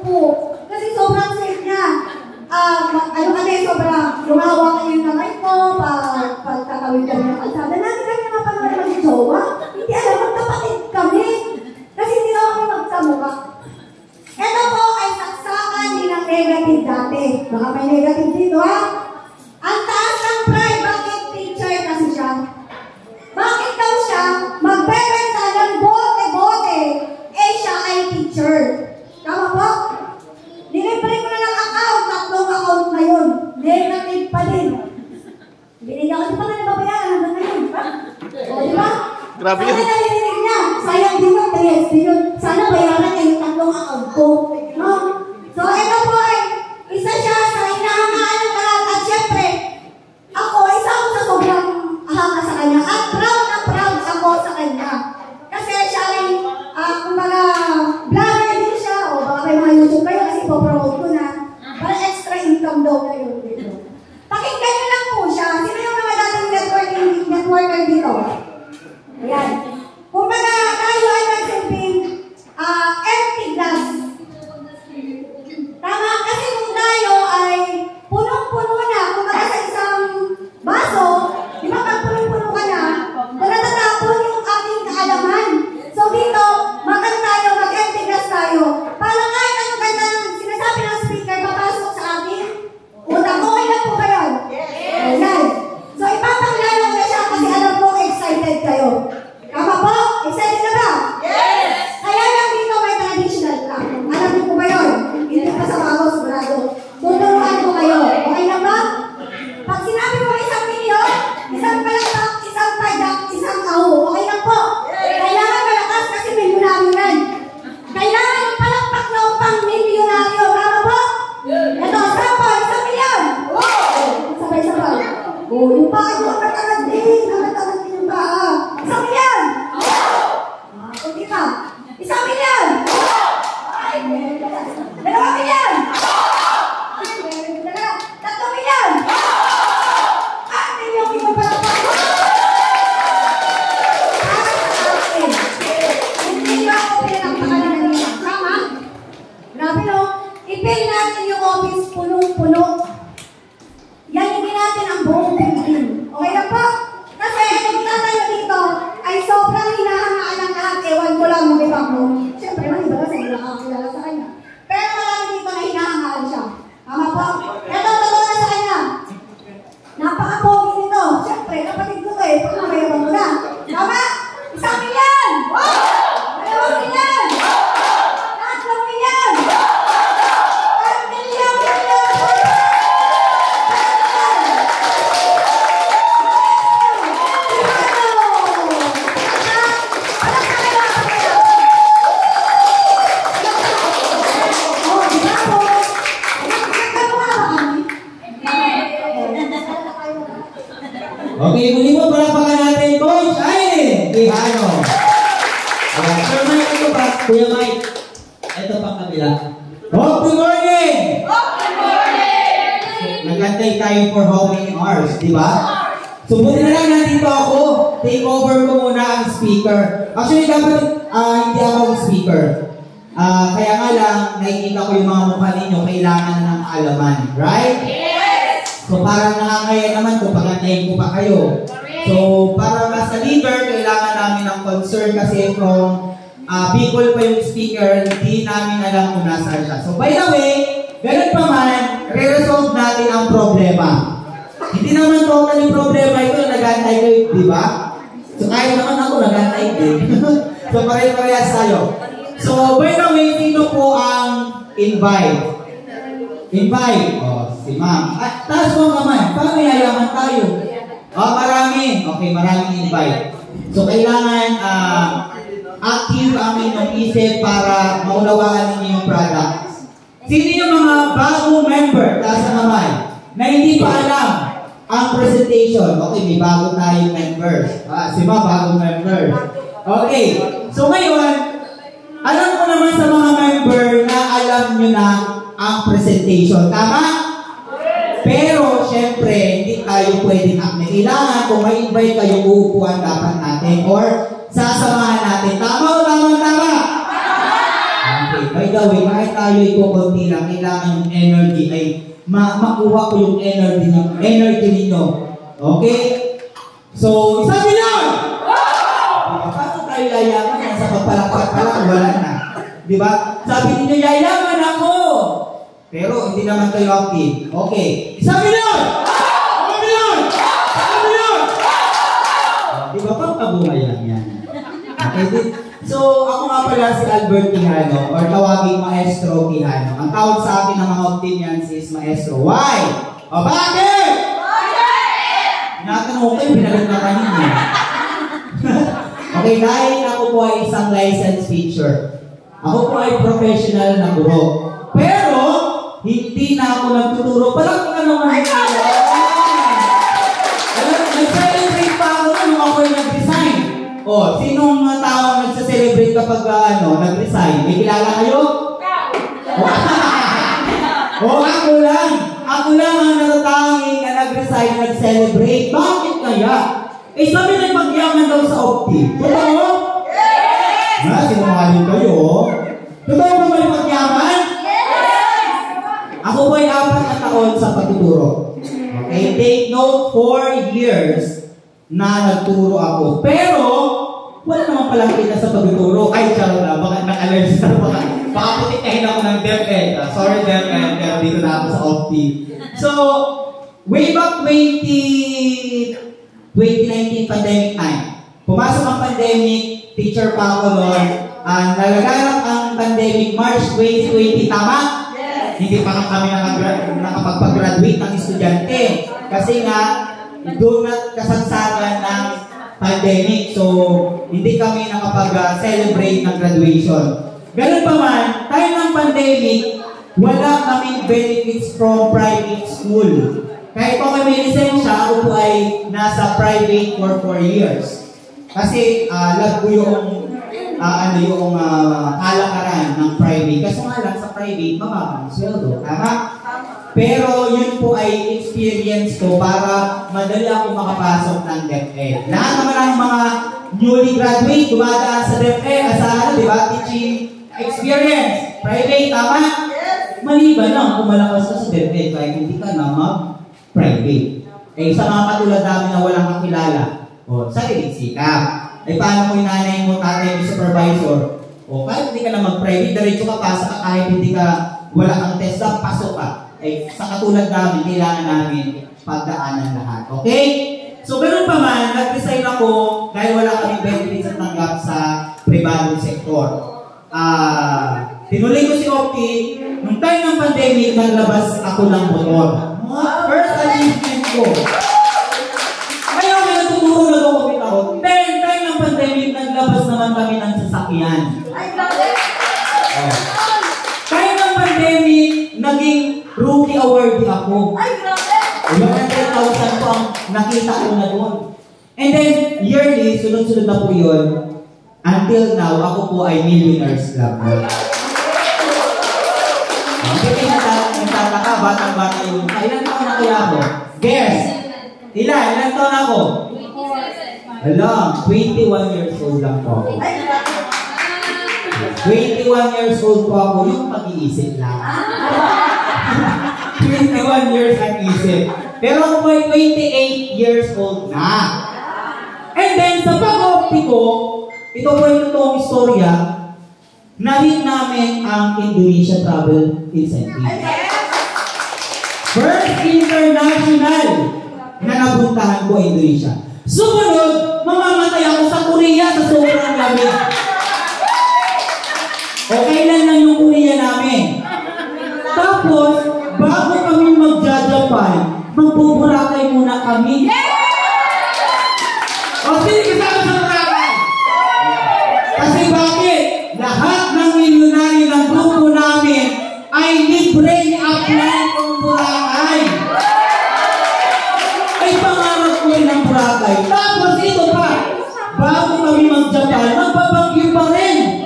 upo. Kasi sobrang safe niya. Ano kasi, sobrang lumawa kayo yung kamay ko, pagkakawin kami ng kalsada. Natin kami napanood naman si Jowa. Hindi alam, magkapatid kami. Kasi hindi na ako magsamuka. Ito po ay saksakan din ng negative dati. Baka may negative dito, ha? Ang taas ng pride, bakit teacher kasi siya? Bakit daw siya magbebenta ng bote-bote? Eh, siya ay teacher. Tama po? Nilibre ko na ng account, 3 account na yun. Negative pa din. Binigyan ko, di ba nga nababayaran hanggang ngayon? O, di ba? Grabe yun. Sana nalilig niya. Sayang din yung 3 yun. Sana bayaran niya yung 3 account ko. No? So, ito po ay isa siya sa hinahangaan ng lahat. At syempre, ako, isa ako sa sobrang hanga sa kanya. At proud na proud ako sa kanya. Kasi siya ay, kumbaga, vlogger din siya. O, baka may mga YouTube kayo kasi po-promote ko na. Para extra income daw na yun. Pakinggan nyo lang po siya. Sino yung mga dating networker dito? Ayan. Kumbaga, tayo ay nagsilbing empty glass. Tama? Kasi kung tayo ay punong-puno na, kumbaga sa isang baso, di ba pag punong-puno ka na, natatapon yung ating kaalaman. So dito, tayo, mag-empty glass tayo. Para kahit anong ganda ng sinasabi ng speaker, papasok sa ating utak. Okay lang po ba yun? Yes! Ayan. So ipapanglalong na siya kasi alam ko excited kayo. Tama po? Excited na ba? Yes! Kaya lang dito may traditional lang. Alam niyo po ba yun? Hindi pa sa mga sigurado. Tuturuan ko kayo. Okay lang ba? Pag sinabi mo 1 milyon, 1 palakpak, 1 padyak, 1 aho. Okay lang po? Kailangan malakas kasi milyonaryo. Kailangan yung palakpak na upang milyonaryo. Tama po? Ito, sample, 1 milyon. Sabay-sabay. Yung paa nyo, agad-agad din. Agad-agad din yung paa. 1 milyon. Kunti pa. 1 milyon. 2 milyon. 3 milyon. Milyon yung palakpak. Hindi nyo ako pinalakpakan na nila. Tama? Grabe no? I-fill natin yung office punong-puno. Yan yung natin ang buong building. Okay lang po? Kasi nagkita tayo dito ay sobrang hinahangaan ng lahat. Ewan ko lang mga iba ko. Siyempre, man iba kasi hindi nakakilala sa kanya. Pero marami dito na hinahangaan siya. Tama po? Ito, totoo na sa kanya. Napaka-pogi nito. Siyempre, kapatid ko eh. Pag namayabang mo na. Tama? 1 milyon! 2 milyon! 3 milyon! 4 milyon! Okay, muli mo palapakan natin, Coach Aileen Quijano. Sir Mike, ito pa. Kuya Mike. Ito pa kabila. Good morning! Good morning! Nagantay tayo for how many hours, di ba? So, buti na lang nandito ako. Take over ko muna ang speaker. Actually, dapat hindi ako ang speaker. Kaya nga lang, nakikita ko yung mga mukha ninyo, kailangan ng alaman. Right? Yes! So, parang nakakaya naman kung pagantayin ko pa kayo. So, para mas sa leader, kailangan namin ng concern kasi from Bicol pa yung speaker, hindi namin alam kung nasaan siya. So, by the way, ganun pa man, re-resolve natin ang problema. Hindi naman totally problema ito, nag-antay ko, di ba? So, kahit naman ako, nag-antay din. So, pare-parehas tayo. So, by the way, sino po ang invite? Invite. Si ma'am. At taas mo naman. Paano yayaman tayo? Marami. Okay, maraming invite. So, kailangan active ang inyong isip para maunawaan ninyo yung product. Sino yung mga bagong member? Taas na naman. Na hindi pa alam ang presentation. Okay, may bago tayong members. Si ma'am, bagong member. Okay. So, ngayon, alam ko naman sa mga member na alam nyo na ang presentation. Tama? Pero, syempre, hindi tayo pwedeng kailangan kung may invite kayo, uupuan dapat natin or sasamahan natin. Tama o tama? Okay. by the way, kahit tayo konti lang, kailangan yung energy ay makuha ko yung energy ninyo. Okay? So, sabi nyo! Paano tayo yayaman? Sa pagpalakpak pa lang, wala na. Diba? Sabi ninyo, yayaman ako! Pero hindi naman kayo active. Okay. Sabi nyo! Sabi nyo! Sabi nyo! Diba? Pagkabuhay lang yan. Okay? So, ako nga pala si Albert Quijano, or tawaging Maestro Quijano. Ang tawag sa akin ng mga opinions is Maestro. Why? O bakit? Tinatanong ko kayo, pinalag na kanina. Okay, dahil ako po ay isang licensed teacher. Ako po ay professional na guro. Pero, hindi na ako nagtuturo. Parang ano nga nag-celebrate pa ako nung ako ay nag-resign. O, sinong tao nagsa-celebrate kapag nag-resign? May kilala kayo? O, ako lang. Ako lang ang natatanging na nag-resign, nag-celebrate. Bakit kaya? Eh, sabi na pagyaman daw sa Opti. Totoo? Yes! Sinungaling kayo. Totoo ba may pagyaman? Yes! Ako po ay 4 na taon sa pagtuturo. Okay, take note, 4 years na nagturo ako. Pero, wala naman palang kita sa pagtuturo. Ay, charot na. Baka nag-allergy sa baka putikahin ako ng DepEd. Sorry, DepEd. Pero dito na ako sa Opti. So, way back 2019 pandemic time. Pumasok ang pandemic, teacher pa ako noon. Nagaganap ang pandemic March 2020, tama? Yes. Hindi pa kami nakapag-graduate ng estudyante. Kasi nga, doon na kasagsagan ng pandemic. So, hindi kami nakapag-celebrate ng graduation. Ganun pa man, tayo ng pandemic, wala kaming benefits from private school. Kahit po may lisensya, ako po ay nasa private for 4 years. Kasi love ko yung kalakaran ng private. Kasi nga lang sa private, mababa ang sweldo. Tama? Pero yun po ay experience ko para madali ako makapasok ng DepEd. Lahat naman ng mga newly graduate, dumadaan sa DepEd, di ba? Teaching experience. Private, tama? Maliban lang kung malakas ka sa DepEd, kahit hindi ka na mag-private. Eh, sa mga katulad namin na walang kakilala, sariling sikap. Eh, paano mo yung nanay mo, tatay mo, supervisor? Kahit hindi ka na mag-private, diretso ka, pasa ka, kahit hindi ka, wala kang test lang, pasok ka. Eh, sa katulad namin, kailangan namin pagdaanan lahat. Okay? So, ganun pa man, nag-resign ako dahil wala kaming benefits at tanggap sa pribadong sektor. Tinuloy ko si Opti, nung time ng pandemic, naglabas ako ng motor. First achievement ko. Ngayon, may natuturo na gawin ako. Then, time ng pandemic, naglabas naman kami ng sasakyan. Time ng pandemic, naging rookie awardee ako. Ay, grabe! 100,000 po ang nakita ko na doon. And then, yearly, sunod-sunod na po yun. Until now, ako po ay millionaires lang. Hindi nagtataka, batang-bata yung... Ilan taon na kaya ako? Guess! Ilan taon ako? 21 years old lang po ako. 21 years old po ako, yung pag-iisip lang. 21 years ang isip. Pero ako po ay 28 years old na. And then, sa pag-opti ko, ito po yung totoong istorya, na-hit namin ang Indonesia Travel Incentive. First international na nabuntahan ko Indonesia. Sumunod, mamamatay ako sa Korea sa sobrang lamig. Okay lang yung Korea namin. Tapos, bago kami magja-Japan, magbuburakay muna kami. O, sino kasama sa Boracay? Kasi bakit? Lahat ng milyonaryo ng grupo namin ay libre ni apply ng Boracay. Ay pangarap ko rin ng Boracay. Tapos ito pa, bago kami mag-Japan, magbabagyo pa rin.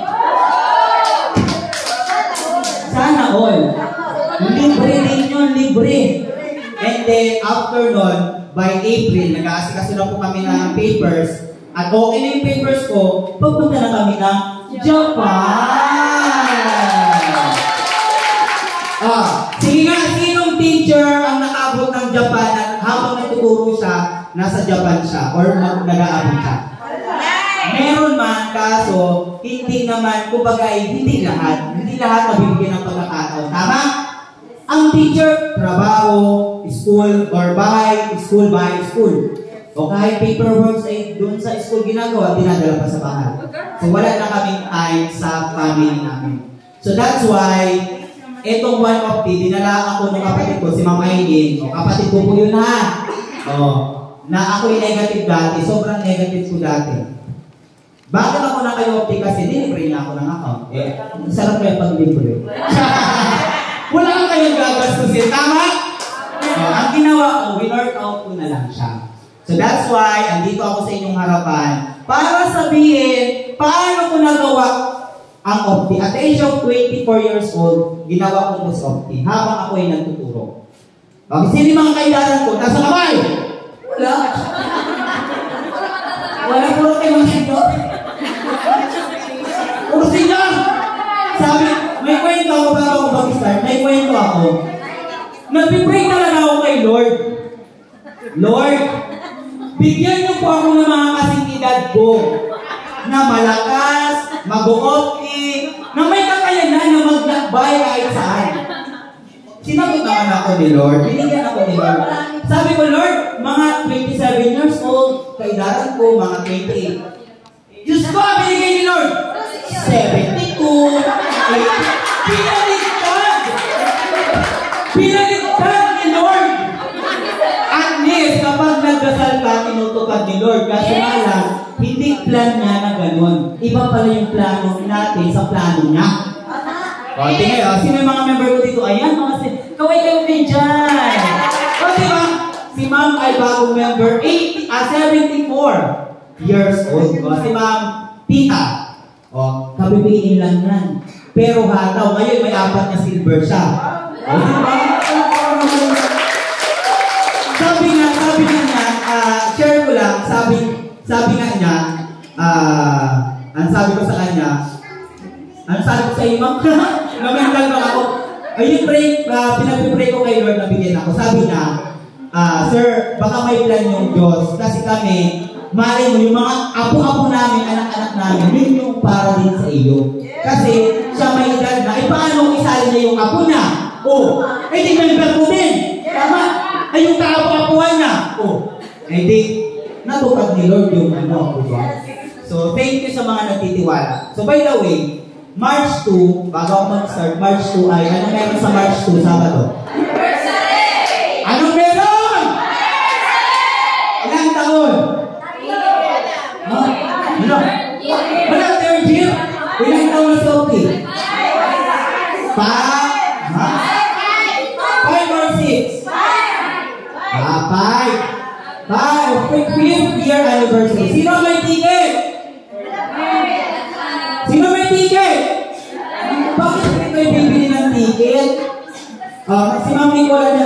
Sana all. Libre din yun, libre. And then, after nun, by April, nag-aasikaso na po kami ng papers. At okay na yung papers ko, pagpunta na kami ng Japan! Sige nga, sinong teacher ang nakaabot ng Japan at habang nagtuturo siya, nasa Japan siya or nag-aabot siya? Meron man, kaso hindi naman, kumbaga hindi lahat mabibigyan ng pagkakataon. Tama? Ang teacher, trabaho, school, or bahay, school. O kahit paperwork ay doon sa school ginagawa, dinadala pa sa bahay. So wala na kaming time sa family namin. So that's why, etong one of the, dinala ako ng kapatid ko, si Ma'am Aileen. O kapatid ko po yun na. Na ako'y negative dati, sobrang negative ko dati. Bakit ako nakayo-opti? Kasi nilibre niya ako ng account. Sarap kayo pag-libre. Wala ka kayong gagastusin. Tama? Ang ginawa ko, winort out ko na lang siya. So that's why, andito ako sa inyong harapan para sabihin, paano ko nagawa ang opti. At the age of 24 years old, ginawa ko mas opti habang ako ay nagtuturo. Okay, sino mga kaidaran ko? Nasa kamay? Wala. Wala po kayo mga sinyo. Puro sinyo! Sabi, may kwento ako bago ako mag-start. May kwento ako. Nag-pray talaga ako kay Lord. Lord, bigyan niyo po ako ng mga kasingidad ko na malakas, mag-uopti, na may kakayanan na maglakbay kahit saan. Sinagot naman ako ni Lord. Binigyan ako ni Lord. Sabi ko, Lord, mga 27 years old, kaidaran ko, mga 28. Diyos ko, binigay ni Lord. 72, 80. Pinaligtad ni Lord. At least, kapag nagdasal ka, tinutupad ni Lord. Kasi nga lang, hindi plan niya na ganun. Iba pala yung plano natin sa plano niya. O, tingnan, sino yung mga member ko dito? Ayan, kaway kayo kayo dyan. O, diba? Si Ma'am ay bagong member, 74 years old. O, si Ma'am Tita. O, kabibiin lang yan. Pero hataw, ngayon may 4 na silver siya. O, diba? Sabi nga niya, share ko lang, sabi nga niya, ang sabi ko sa kanya, ang sabi ko sa iyo, Ma'am, namental ba ako? Ayun, pinag-pray ko kay Lord na bigyan ako. Sabi niya, Sir, baka may plan yung Diyos. Kasi kami, mali mo, yung mga apo-apo namin, anak-anak namin, yun yung para din sa iyo. Kasi siya may edad na, paano isali niya yung apo niya? Di member ko din. Tama? Ay, yung kaapo-apuan niya. Di, natupad ni Lord yung ano. So, thank you sa mga nagtitiwala. So, by the way, March 2, bago ako mag-start, March 2 ay, ano meron sa March 2, Sabado? Anniversary! Anong meron? Ilang taon? Wala, third year? Ilang taon na si Opti? 5 or 6? 5. 5th year anniversary. Sino may ticket? Sino may ticket? Bakit hindi kayo bibili ng ticket? Si Ma'am Nicola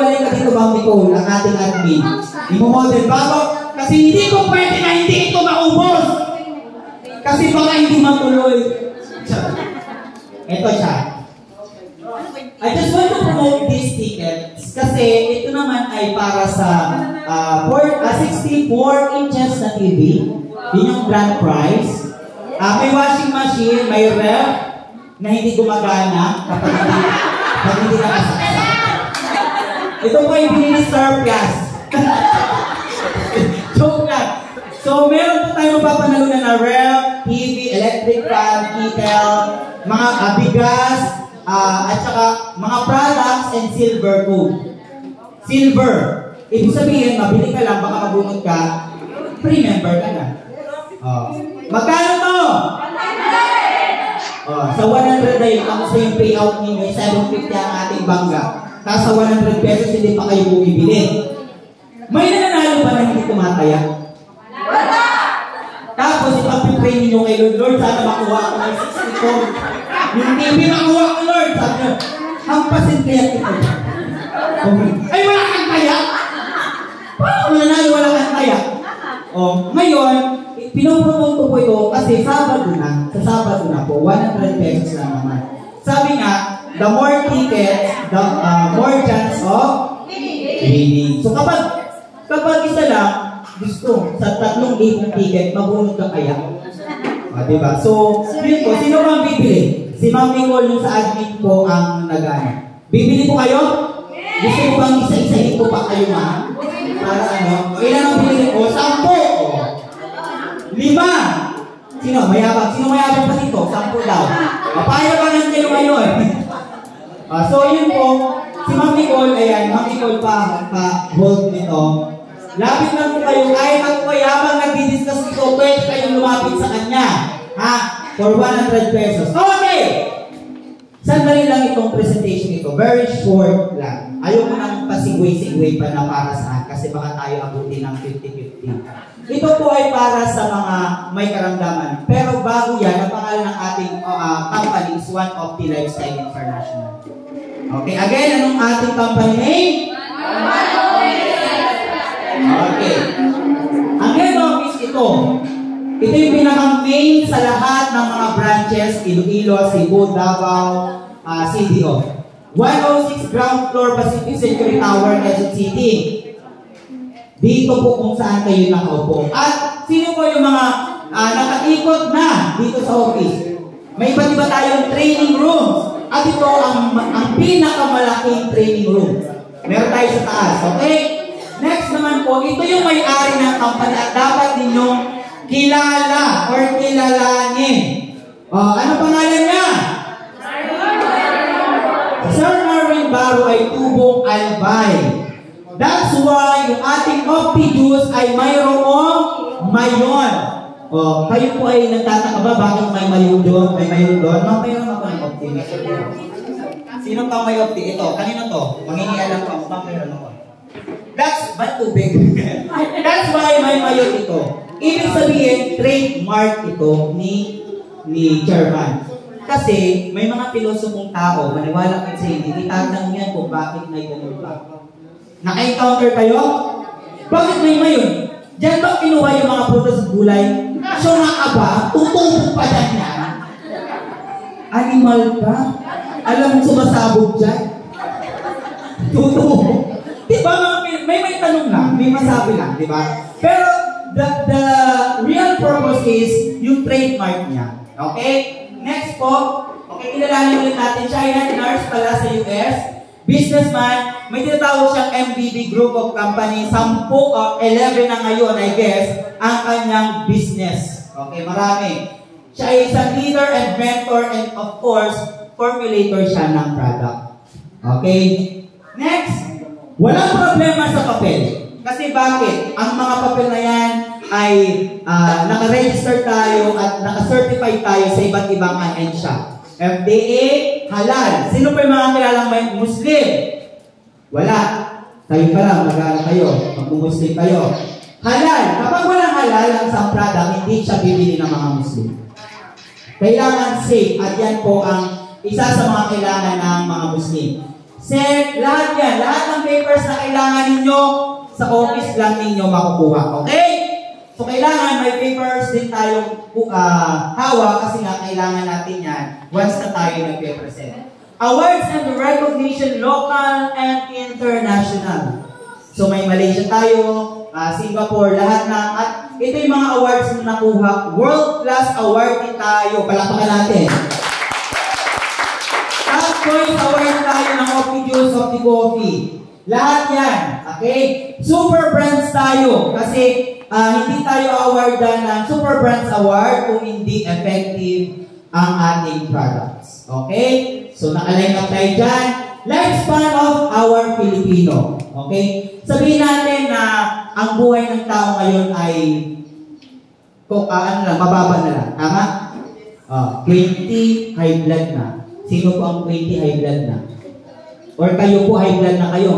din kasi ito, Ma'am Nicola, ang ating admin. Imo-model bago, kasi hindi ko pwede na hindi ito maubos. Kasi baka hindi matuloy. Ito siya. I just want to promote these tickets kasi ito naman ay para sa 64 inches na TV. Yun yung grand prize. May washing machine, may ref na hindi gumagana kapag hindi nakasaksa. Ito po yung binili surplus. Joke lang. So, meron po tayo mapapanalunan na ref, TV, electric fan, kettle, mga bigas, at saka mga products and silver food. Silver. Ibig sabihin, mabili ka lang, baka mabunod ka, free member ka na. Magkano to? Sa 100 na yun, ako sa yung payout ninyo, 750 ang ating bangga. Tapos sa 100 pesos, hindi pa kayo bumibili. May nananalo ba na hindi tumataya? Wala! Tapos ipag-pray ninyo kay Lord, Lord, sana makuha ako ng 60. Yung TV makuha ko, Lord. Sabi nyo, hampasin kaya ito. Ay, wala kang kaya? Paano nanalo wala kang kaya? Ngayon, pinopromote ko po ito kasi Sabado na. Sa Sabado na po, 100 pesos lang naman. Sabi nga, the more tickets tickets, the more chance of winning. So kapag isa lang, gusto, sa 3,000 ticket, mabunod ka kaya? Diba? So, yun po, sino bang bibili? Si Ma'am Nicole yung sa admin po ang nagana. Bibili po kayo? Gusto mo bang isa-isahin ko pa kayo, ma'am? Para ano? Ilan ang bibili ko? 10! 5! Sino? Mayabang? Sino mayabang pa dito? 10 daw. Paano ba lang kayo ngayon? So, yun po. Si Ma'am Nicole, ayan, Ma'am Nicole pa-hold nito. Lapit lang po kayo, kahit ako habang nagdi-discuss ito, pwede kayong lumapit sa kanya. Ha? For 100 pesos. Okay! Sandali lang itong presentation ito. Very short lang. Ayaw ko nang pasigway-sigway pa na para saan kasi baka tayo abutin ng 50-50. Ito po ay para sa mga may karamdaman. Pero bago yan, ang pangalan ng ating company is One of the Lifestyle International. Okay, again, anong ating company name? Okay. Ang head office ito. Ito yung pinaka-main sa lahat ng mga branches, Iloilo, Cebu, Davao, CDO. 106 ground floor Pacific Century Tower, Quezon City. Dito po kung saan kayo nakaupo. At sino po yung mga nakaikot na dito sa office? May iba't iba tayong training rooms. At ito ang pinakamalaking training room. Meron tayo sa taas, okay? Next naman po, ito yung may-ari ng company at dapat ninyong kilala or kilalanin. Ano pangalan niya? Sir Marvin Baro ay tubong albay. That's why yung ating Opti Juice ay mayroong mayon. Kayo po ay nagtataka ba bakit may mayon doon? May mayon doon? Mayroon ako ng Opti. Sino pa may Opti? Ito, kanino to? Mangingialam pa. Mayroon ako. That's but too big. That's why may mayon ito. Ibig sabihin, trademark ito ni Chairman. Kasi may mga pilosopong tao, maniwala kayo sa hindi, itatang yan kung bakit may ganun pa. Naka-encounter kayo? Bakit may mayon? Diyan ba kinuha yung mga prutas at gulay? So nga ba, tutubog pa dyan yan? Animal ka? Alam mo sumasabog dyan? Tutubog. Diba, may tanong lang, may masabi lang, diba? Pero, the real purpose is yung trademark niya. Okay? Next po, okay, kilalanin ulit natin siya. Yan, nurse pala sa US. Businessman, may tinatawag siyang MBB Group of Company. 10 o 11 na ngayon, I guess, ang kanyang business. Okay, marami. Siya ay isang leader and mentor and of course, formulator siya ng product. Okay? Next, walang problema sa papel. Kasi bakit? Ang mga papel na yan ay naka-register tayo at naka-certify tayo sa iba't ibang ahensya. FDA, halal. Sino pa yung mga kilalang may Muslim? Wala. Kayo pa lang, mag-aaral kayo. Mag-Muslim kayo. Halal. Kapag walang halal ang isang product, hindi siya bibili ng mga Muslim. Kailangan safe. At yan po ang isa sa mga kailangan ng mga Muslim. Lahat yan, lahat ng papers na kailangan ninyo, sa office lang ninyo makukuha. Okay? So, kailangan may papers din tayong hawak kasi nga kailangan natin yan once na tayo nagpe-present. Awards and recognition, local and international. So, may Malaysia tayo, Singapore, lahat na. At ito yung mga awards na nakuha. World-class award din tayo. Palakpakan natin. Top Choice Award tayo ng Opti Juice, Opti Coffee. Lahat yan. Okay? Super Brands tayo. Kasi hindi tayo awardan ng Super Brands Award kung hindi effective ang ating products. Okay? So, naka-line up tayo dyan. Lifespan of our Filipino. Okay? Sabihin natin na ang buhay ng tao ngayon ay mababa na lang. Tama? 20 high blood na. Sino po ang 20 high blood na? Or kayo po high blood na kayo?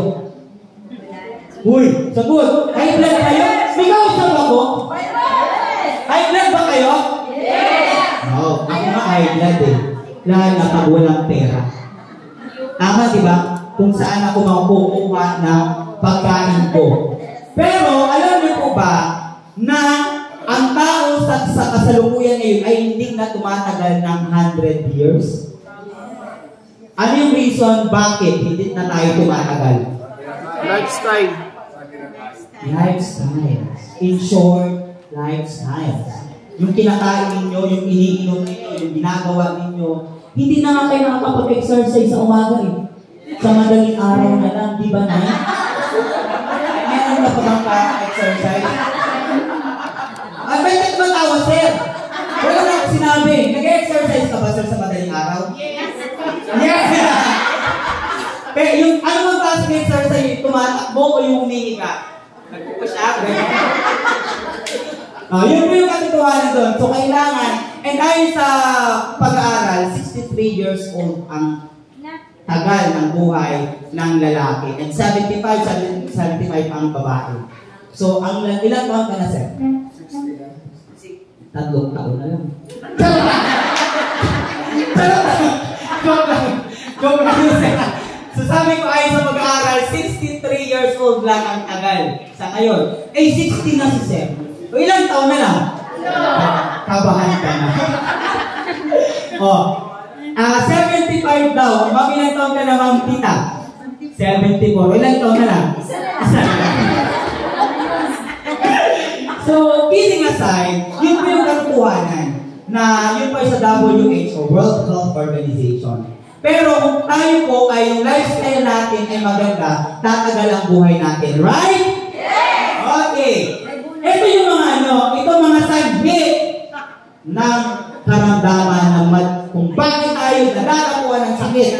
Uy, sagot! High blood kayo? May kausap ako? High blood ba kayo? Yes! No, ako nga high blood eh. Lalo na pag walang pera. Tama, di ba? Kung saan ako makukuha ng pagkain ko. Pero, alam niyo po ba na ang tao sa kasalukuyan ngayon ay hindi na tumatagal ng 100 years? Ano yung reason bakit hindi na tayo tumatagal? Lifestyle. Lifestyles. In short, lifestyles. Yung kinakain ninyo, yung iniinom ninyo, yung ginagawa ninyo, hindi na nga kayo nakakapag-exercise sa umaga eh. Sa madaling araw na lang, di ba na? Meron na pa bang ka-exercise? Ay, bakit ba tawa, sir? Wala na ako sinabi. Nag-exercise ka ba, sir, sa madaling araw? Yes! Pero yung ano bang klaseng exercise, tumatakbo o yung humihinga? Nagpupush up, yun po yung katotohanan doon. So, kailangan, and dahil sa pag-aaral, 63 years old ang tagal ng buhay ng lalaki. And 75 ang babae. So, ilang taon ka na, sir? 3 taon na lang. Joke lang, sir. So, sabi ko ay sa pag-aaral, 63 years old lang ang tagal. Sa ngayon, 60 na si sir. O ilang taon na lang? Kabahan ka na. 75 daw. Ma'am, ilang taon ka na, ma'am, tita? 74. O ilang taon na lang? Isa na lang. So, kidding aside, yun po yung katotohanan na yun po sa WHO, World Health Organization. Pero kung tayo po ay yung lifestyle natin ay maganda, tatagal ang buhay natin. Right? Yes! Okay. Ito yung ito mga saglit ng karamdaman ng kung bakit tayo nadadapuan ng sakit.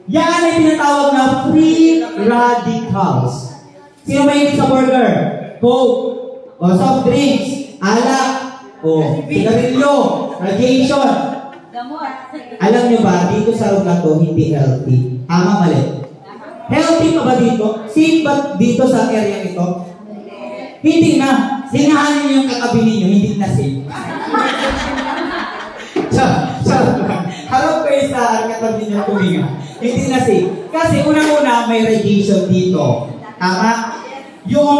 Yan ay tinatawag na free radicals. Sino may hindi sa burger? Coke, o soft drinks, alak, o sigarilyo, radiation. Alam nyo ba, dito sa lugar to, hindi healthy. Tama, mali. Healthy pa ba dito? Safe ba dito sa area ito? Hindi na. Sinahan niyo yung katabi ninyo, hindi na safe. Harap kayo sa katabi ninyo tuminga. Hindi na safe. Kasi unang-una, may radiation dito. Tama? Yung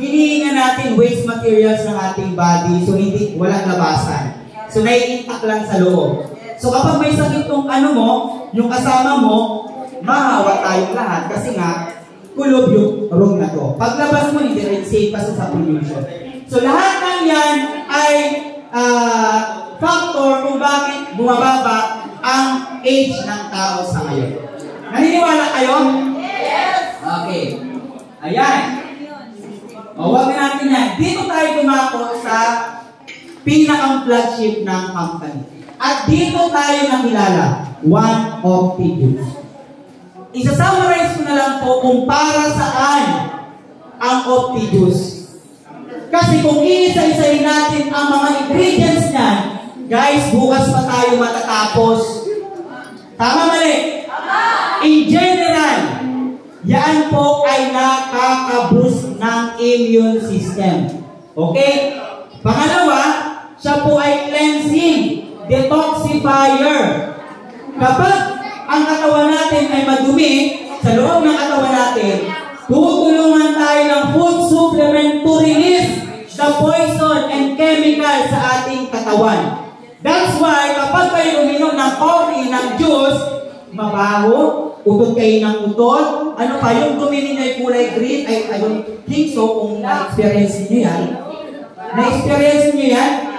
inihinga natin, waste materials ng ating body, so hindi, walang labasan. So, nai-intact lang sa loob. So, kapag may sakit yung yung kasama mo, mahawa tayong lahat kasi nga, kulob yung room na to. Paglabas mo, hindi rin safe kasi sa pollution. So, lahat ng yan ay factor kung bakit bumababa ang age ng tao sa ngayon. Naniniwala kayo? Yes! Okay. Ayan. Huwag natin yan. Dito tayo dumako sa pinakang flagship ng company. At dito tayo nakilala, One Opti-Juice. Isa-summarize ko na lang po kung para saan ang Opti-Juice. Kasi kung iisa-isahin natin ang mga ingredients niyan, guys, bukas pa tayo matatapos. Tama, mali? In general, yan po ay nakaka-boost ng immune system. Okay? Pangalawa, siya po ay cleansing, detoxifier. Kapag ang katawan natin ay madumi, sa loob ng katawan natin, tutulungan tayo ng food supplement to release the poison and chemical sa ating katawan. That's why, kapag kayo uminom ng coffee, ng juice, mabaho, utot kayo ng utot, ano pa, yung dumi ninyo ay kulay green, I don't think so kung na-experience niyo yan. Na-experience niyo yan?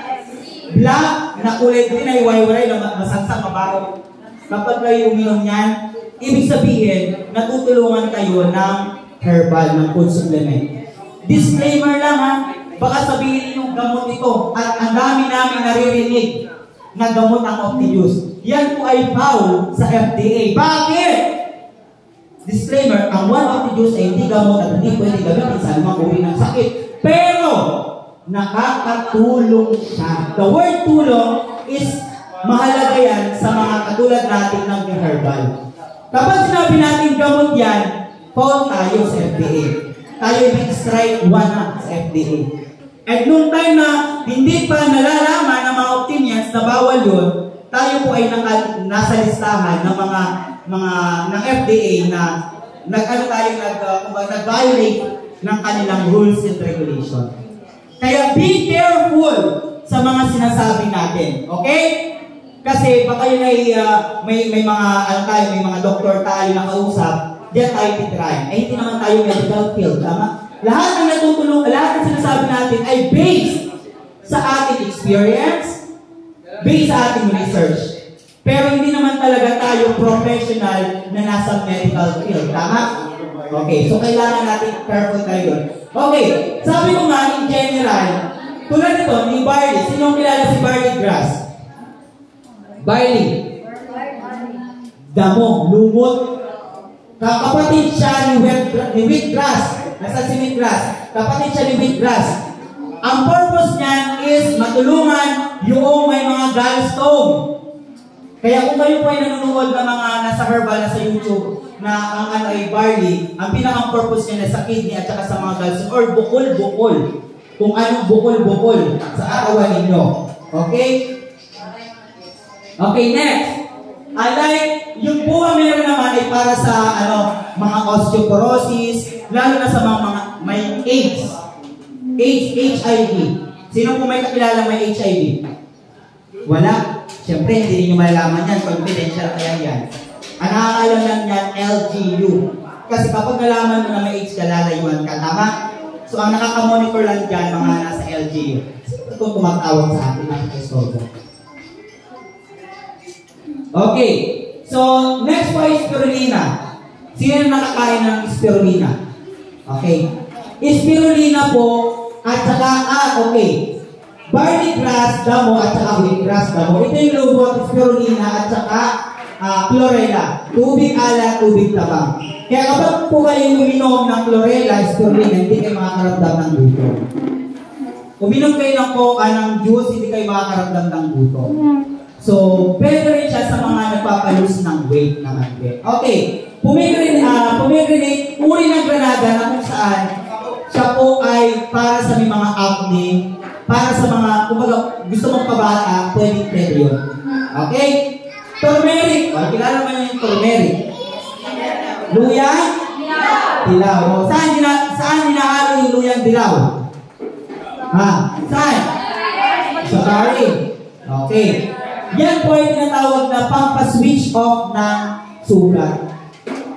Black na kulay green ay waywalay na masaksak, mabaho. Kapag kayo uminom yan, ibig sabihin, natutulungan kayo ng herbal, ng food supplement. Disclaimer lang ha, baka sabihin yung gamot ito at ang dami namin naririnig na gamot ang Opti-Juice. Yan po ay foul sa FDA. Bakit? Disclaimer, ang One Opti-Juice ay hindi gamot at hindi pwede gamitin sa anumang uri ng sakit. Pero, nakakatulong siya. The word tulong is mahalaga yan sa mga katulad natin ng herbal. Kapag sinabi natin gamot yan, foul tayo sa FDA. Tayo yung strike 1 na sa FDA. At nung time na hindi pa nalalaman ng mga opinions na bawal yun, tayo po ay nasa listahan ng mga ng FDA na nag-violate ng kanilang rules and regulation. Kaya be careful sa mga sinasabi natin. Okay? Kasi baka yun ay may mga ano tayo, may mga doktor tayo na kausap, diyan tayo titry. Hindi naman tayo medical field, tama? Lahat ng natutulong, lahat ng sinasabi natin ay based sa ating experience, based sa ating research. Pero hindi naman talaga tayo professional na nasa medical field, tama? Okay, so kailangan natin careful tayo doon. Okay, sabi ko nga in general, tulad nito ni barley, sinong kilala si barley grass? Barley. Damo, lumot. Kapatid siya ni wheatgrass. Nasa si wheatgrass. Kapatid siya ni wheatgrass. Ang purpose niyan is matulungan yung may mga gallstone. Kaya kung kayo po ay nanonood ng mga nasa herbal na sa YouTube na ang ano ay barley, ang pinakang purpose niya na sa kidney at saka sa mga gallstone or bukol-bukol. Kung anong bukol-bukol sa katawan ninyo. Okay? Okay, next. Unlike, yung buwa meron naman ay para sa mga osteoporosis, lalo na sa mga may AIDS. HIV. Sino po may kakilala may HIV? Wala. Siyempre, hindi niyo malalaman yan. Confidential kaya yan. Ang nakakalam lang yan, LGU. Kasi kapag nalaman mo na may AIDS ka, lalayuan ka. Tama? So, ang nakaka-monitor lang dyan, mga nasa LGU. Sino itong tumatawag sa atin ng Estogo? Okay. So, next po is spirulina. Sino nakakain ng spirulina? Okay. Spirulina po, at saka, okay. Barley grass, damo, at saka wheatgrass, damo. Ito yung lubot, spirulina, at saka chlorella. Tubig alat, tubig tabang. Kaya kapag po kayo uminom ng chlorella, spirulina, hindi kayo makakaramdam ng gutom. Uminom kayo ng coca, ng juice, hindi kayo makakaramdam ng gutom. So, pwede rin siya sa mga nagpapalus ng weight naman. Okay. Pomegranate, uri ng granada na kung saan siya po ay para sa may mga acne, para sa mga, kumbaga, gusto mong pabata, pwede yun. Okay? Turmeric. Kilala mo yung turmeric? Luya? Dilaw. Saan dinahalo yung luyang dilaw? Saan? Sa curry. Okay. Yan po ay tinatawag na pampaswitch off ng sugat.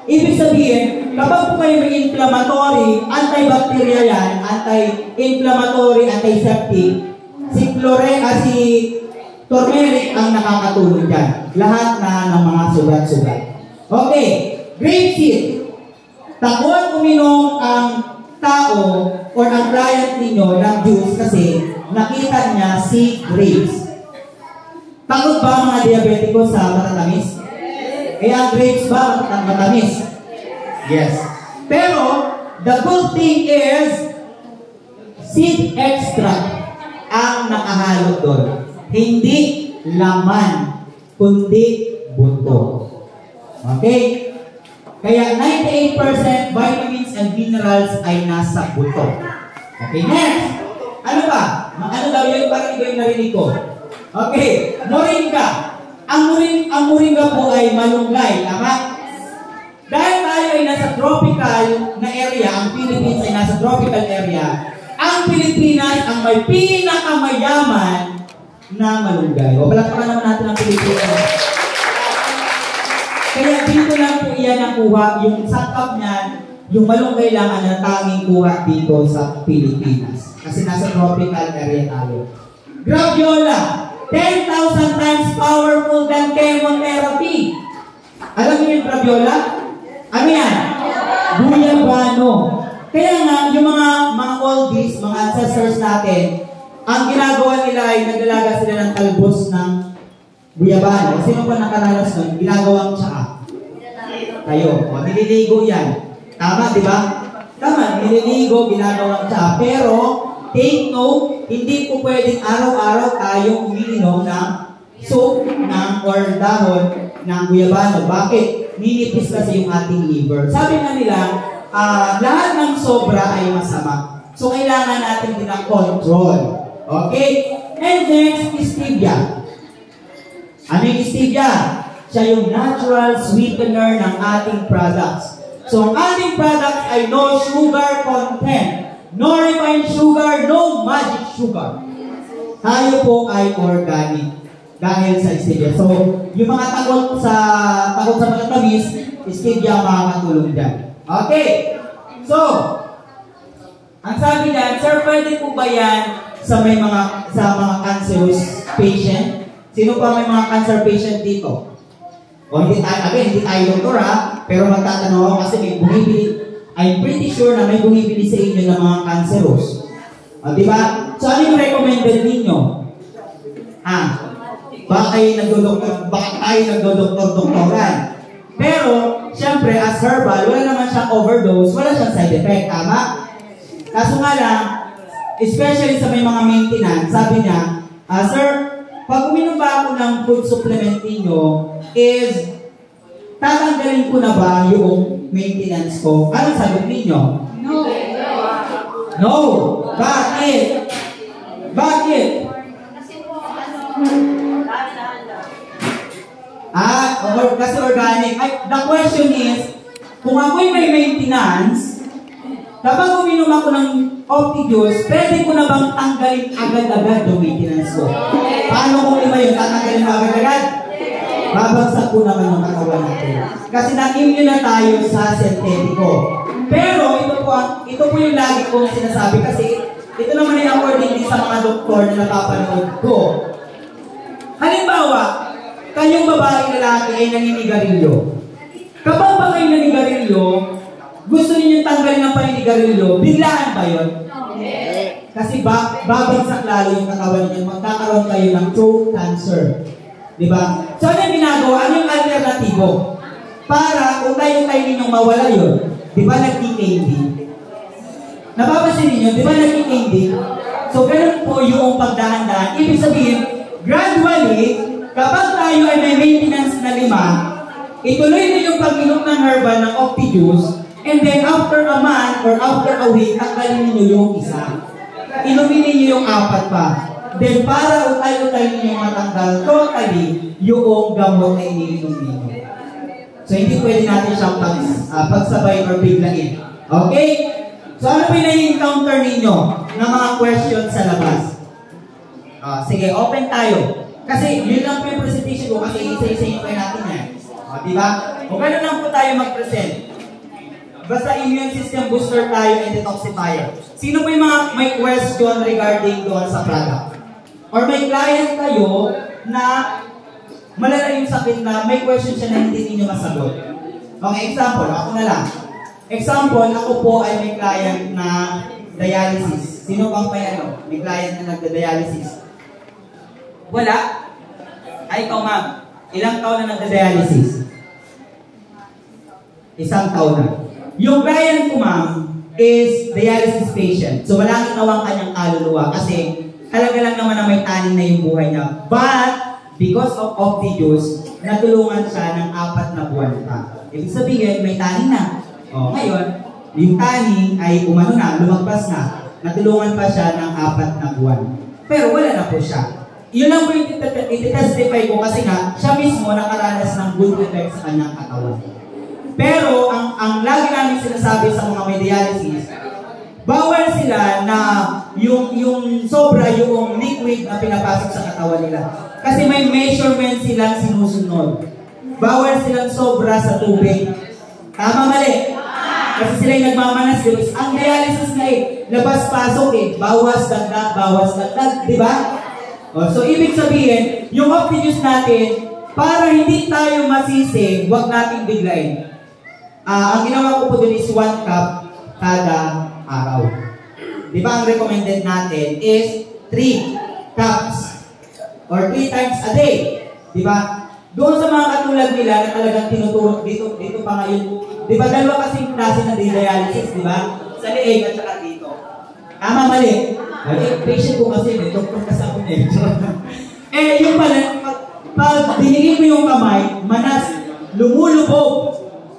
Ibig sabihin, kapag po kayo may inflammatory, antibacterial yan, anti-inflammatory, antiseptic, si turmeric ang nakakatulong dyan. Lahat na ng mga sugat-sugat. Okay, grapeseed. Takot uminom ang tao or ang client ninyo ng juice kasi nakita niya si grapes. Takot ba mga diabetiko sa matatamis? Kaya ang grapes ba matamis? Yes. Pero, the good thing is, seed extract ang nakahalo doon. Hindi laman, kundi buto. Okay? Kaya 98% vitamins and minerals ay nasa buto. Okay, next. Ano ba? Ano daw yun? Parang iba yung narinig ko. Okay, moringa. Ang moringa po ay malunggay, tama? Dahil tayo ay nasa tropical na area, ang Philippines ay nasa tropical area, ang Pilipinas ang may pinakamayaman na malunggay. O palakpakan naman natin ang Pilipinas. Kaya dito lang po iyan nakuha, yung sakap niyan, yung malunggay lang ang tanging kuha dito sa Pilipinas. Kasi nasa tropical area tayo. Graviola. 10,000 times powerful than chemotherapy. Alam niyo yung graviola? Ano yan? Guyabano. Kaya nga, yung mga oldies, mga ancestors natin, ang ginagawa nila ay naglalaga sila ng talbos ng guyabano. Sino pa nakaranas nun? Ginagawang tsaa. Kayo. O, nililigo yan. Tama, di ba? Tama, nililigo, ginagawang tsaa. Pero, take note, hindi po pwedeng araw-araw tayong umiinom ng soup or dahon ng guyabano. Bakit? Ninipis kasi yung ating liver. Sabi nga nila, lahat ng sobra ay masama. So, kailangan natin din ang control. Okay? And next, stevia. Ano yung stevia? Siya yung natural sweetener ng ating products. So, ang ating products ay no sugar content. No refined sugar, no magic sugar. Tayo po ay organic. dahil sa stevia. So, yung mga takot sa matatamis, stevia makakatulong dyan. Okay. So, ang sabi niyan, sir, pwede po ba yan sa mga cancerous patient? Sino pa may mga cancer patient dito? O hindi tayo doktor ha, pero magtatanong ako kasi may bumibili. I'm pretty sure na may bumibili sa inyo ng mga cancerous. Di ba? So, ano yung recommended ninyo? Baka tayo nagdodoktor-doktoran. Pero, syempre, as herbal, wala naman siyang overdose, wala siyang side effect, tama? Kaso nga lang, especially sa may mga maintenance, sabi niya, sir, pag uminom ba ako ng food supplement ninyo, is, tatanggalin ko na ba yung maintenance ko? Anong sagot ninyo? No! Bakit? Kasi organic. The question is, kung ako'y may maintenance, kapag uminom ako ng Opti-Juice, pwede ko na bang tanggalin agad-agad yung maintenance ko? Paano kung iba yun? Tatanggalin mo agad-agad? Babagsak po naman yung katawan natin. Kasi na-immune na tayo sa sintetico. Pero ito po yung lagi kong sinasabi kasi ito naman ay according din sa mga doktor na napapanood ko. Halimbawa, kayong babae lalaki ay naninigarilyo. Kapag ba kayo naninigarilyo, gusto niyo tanggalin ang paninigarilyo, biglaan ba yun? Kasi babagsak lalo yung katawan niyo, magkakaroon kayo ng throat cancer. Diba? So, ano yung ginagawa? Ano yung alternatibo? Para kung tayo ninyong mawala yun, diba nag-KD? Napapansin ninyo, diba nag-KD? So, ganun po yung pagdahan-dahan. Ibig sabihin, gradually, kapag tayo ay may maintenance na 5, ituloy nyo yung pag-inom ng herbal ng Opti-Juice, and then after a month or after a week, tanggalin niyo yung isa. Inumin niyo yung 4 pa. Then para utay-utay niyo matanggal totally yung gamot na iniinom niyo. So hindi pwede natin siyang pagsabay or biglain. Okay? So ano pa yung na-encounter ninyo na mga questions sa labas? Sige, open tayo. Kasi yun lang po yung presentation ko kasi isa-isayin pa natin yan. Diba? O gano'n lang po tayo mag-present. Basta immune system booster tayo and detoxifier. Sino po yung mga may question regarding doon sa product? Or may client kayo na malala yung sakit na may question siya na hindi niyo masagot. Okay, example, ako na lang. Example, ako po ay may client na dialysis. Sino bang may client na nagda-dialysis? Wala? Ay, ikaw ma'am. Ilang taon na nagda-dialysis? 1 taon na. Yung client ko ma'am is dialysis patient. So walang inawang kanyang kaluluwa kasi talaga lang naman na may tanin na yung buhay niya. But, because of Opti-Juice, natulungan siya ng 4 na buwan pa. Ibig sabihin, may tanin na. Ngayon, yung tanin ay lumagpas na. Natulungan pa siya ng 4 na buwan. Pero wala na po siya. Yun lang po yung iti-testify ko kasi nga, siya mismo nakaranas ng good effects sa kanyang katawan. Pero, ang lagi namin sinasabi sa mga may dialysis, bawal sila na yung sobra yung liquid na pinapasok sa katawan nila. Kasi may measurement silang sinusunod. Bawal silang sobra sa tubig. Tama, mali? Kasi sila yung nagmamanas. Ang dialysis na labas-pasok bawas, dagdag, di ba? So, ibig sabihin, yung Opti-Juice natin, para hindi tayo masisi, huwag nating biglain. Ang ginawa ko po dun is 1 cup kada araw. Di ba ang recommended natin is 3 cups or 3 times a day. Di ba? Doon sa mga katulad nila na talagang tinuturo dito pa ngayon. Di ba dalawa kasing klase na dialysis, di ba? Sa leeg at saka dito. Tama, mali? Patient ko kasi, doktor kasi ako yung pala, pag dinigin mo yung kamay, manas, lumulubog.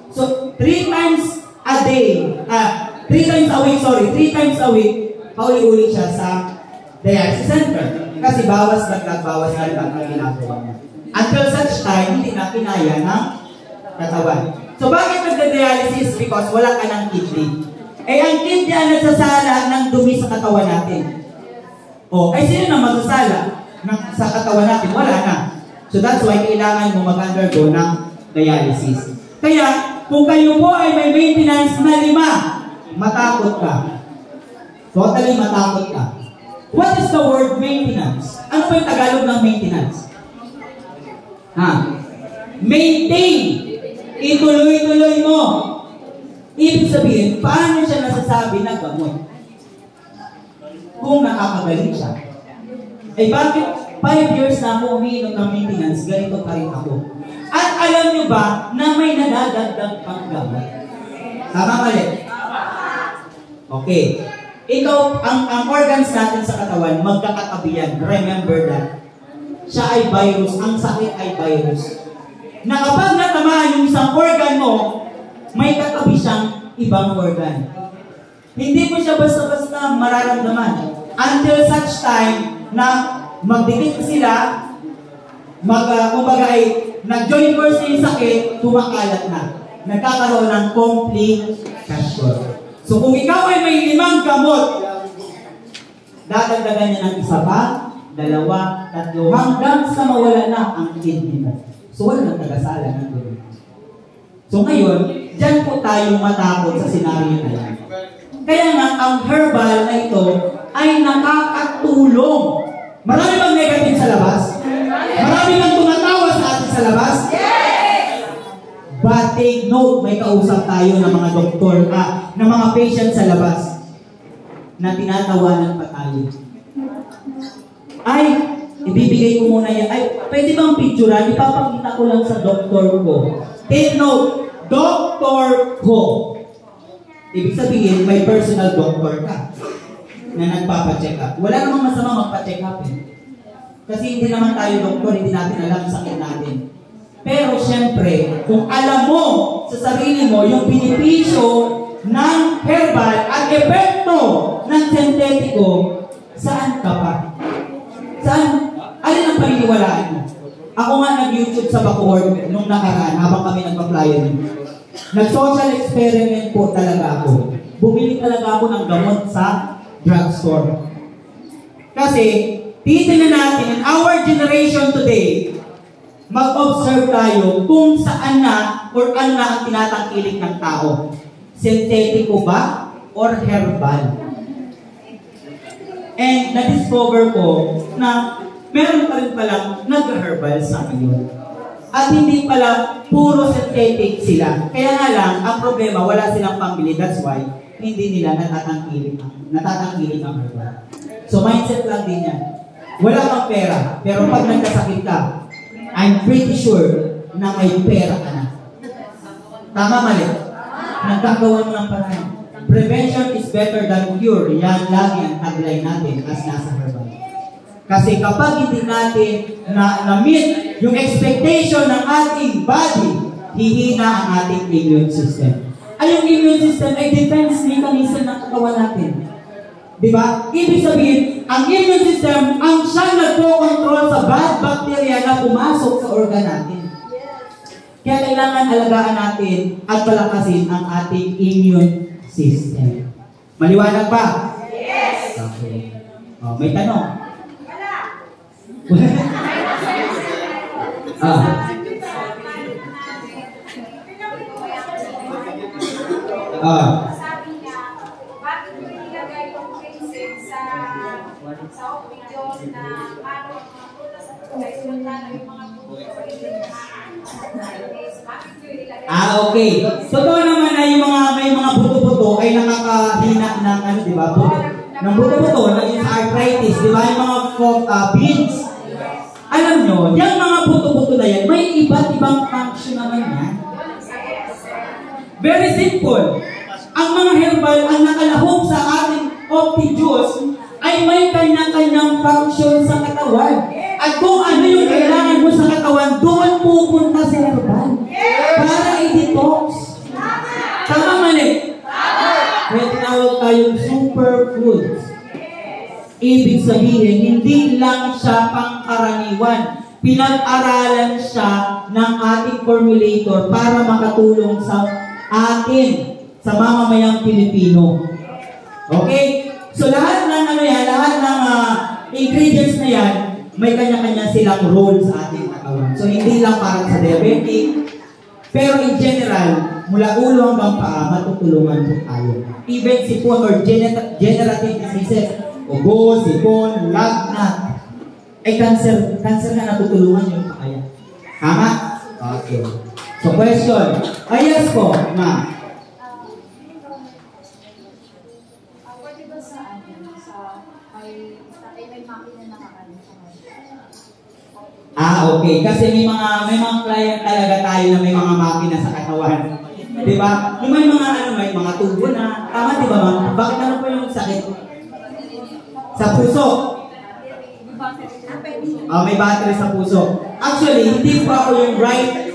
So, 3 times a day, 3 times a week, pauli-uli siya sa dialysis center. Kasi bawas dagdag ang ginagawa niya. Until such time, hindi na kinaya ng katawan. So, bakit nagda-dialysis? Because wala ka ng kidney. Ang kidney ang nagsasala ng dumi sa katawan natin. Sino na magsasala sa katawan natin? Wala na. So that's why kailangan mo mag-undergo ng dialysis. Kaya, kung kayo po ay may maintenance na 5, matakot ka. Totally matakot ka. What is the word maintenance? Ano ba yung Tagalog ng maintenance? Maintain. Ituloy-tuloy mo. Ibig sabihin, paano siya nasasabi na gamot? Kung nakakagaling siya. Eh bakit 5 years na ako umiinom ng maintenance, ganito pa rin ako. At alam nyo ba na may nadadagdag pang gamot? Tama mali? Okay. Ikaw, ang organs natin sa katawan, magkakatabi yan. Remember that. Siya ay virus. Ang sakit ay virus. Na kapag natamaan yung isang organ mo, may katabi siyang ibang organ. Hindi mo siya basta-basta mararamdaman. Until such time na magdikit sila, kumbaga ay nag-join force na yung sakit, tumakalat na. Nagkakaroon ng complication. So kung ikaw ay may 5 gamot, dadagdagan niya ng 1 pa, 2, 3, hanggang sa mawala na ang kidney mo. So wala nang tagasala ng dugo. So ngayon, dyan po tayong matakot sa senaryo na yan. Kaya nga, ang herbal na ito ay nakakatulong. Marami bang negative sa labas? Marami bang tumatawa sa atin sa labas? But take note, may kausap tayo ng mga doktor, ng mga patient sa labas na tinatawanan pa tayo. Ay, ibibigay ko muna yan. Ay, pwede bang picturean? Ipapakita ko lang sa doktor ko. Take note, doktor ko. Ibig sabihin, may personal doctor ka na nagpapacheck up. Wala namang masama magpa-check up Kasi hindi naman tayo doktor, hindi natin alam ang sakit natin. Pero syempre, kung alam mo sa sarili mo yung benepisyo ng herbal at epekto ng sinthetiko, saan ka pa? Saan? Alin ang paniniwalaan mo? Ako nga nag-YouTube sa Bacoor nung nakaraan habang kami nagpa-flyer. Nag-social experiment po talaga ako. Bumili talaga ako ng gamot sa drugstore. Kasi, titignan natin in our generation today, mag-observe tayo kung saan na or ano na ang tinatangkilik ng tao. Sinthetiko ba or herbal? And na-discover ko na meron pa rin palang nag-herbal sa ngayon. At hindi pala puro synthetic sila. Kaya nga lang, ang problema, wala silang pambili. That's why, hindi nila natatangkilik ang herbal. So mindset lang din yan. Wala kang pera, pero pag nagkasakit ka, I'm pretty sure na may pera ka na. Tama mali? Nagkagawa mo ng paraan. Prevention is better than cure. Yan lagi ang tagline natin as nasa herbal. Kasi kapag hindi natin na-meet yung expectation ng ating body, hihina ang ating immune system. Ay, yung immune system ay defense mechanism ng katawan natin. Diba? Ibig sabihin, ang immune system ang siyang nagpo-control sa bad bacteria na pumasok sa organ natin. Kaya kailangan alagaan natin at palakasin ang ating immune system. Maliwanag ba? Yes! Okay. May tanong? Sabi niya, bakit mo nilagay yung prinsip sa videos na paano ang mga putas at kulay sultana yung mga putas okay. Totoo naman na yung may mga buto-buto ay nakakahina ng di ba? Ng buto-buto, ng arthritis, di ba? Yung mga beans. Alam nyo, yung mga buto-buto na yan, may iba't ibang function naman yan. Very simple. Ang mga herbal, ang nakalahok sa ating Opti-Juice, ay may kanya-kanyang function sa katawan. At kung ano yung kailangan mo sa katawan, doon pupunta sa herbal. Para i-detox. Tama mali? May tinawag tayong superfoods. Ibig sabihin, hindi lang siya pangkaraniwan. Pinag-aralan siya ng ating formulator para makatulong sa atin, sa mamamayang Pilipino. Okay? So lahat ng lahat ng ingredients na yan, may kanya-kanya silang role sa ating katawan. katawan. So, hindi lang para sa diabetic, pero in general, mula ulo hanggang paa, matutulungan po tayo. Even sipon or degenerative diseases, ubo, sipon, lagnat, ay cancer na natutulungan yung kaya. Tama? Okay. So, question. Yes po, ma'am. Pwede ba sa may makina na kakain sa Okay. Kasi may mga client talaga tayo na may mga makina sa katawan. Di ba? Yung may mga tubo na. Tama, di ba, ma'am? Bakit ano po yung sakit? Sa puso. May battery sa puso. Actually, hindi po ako yung right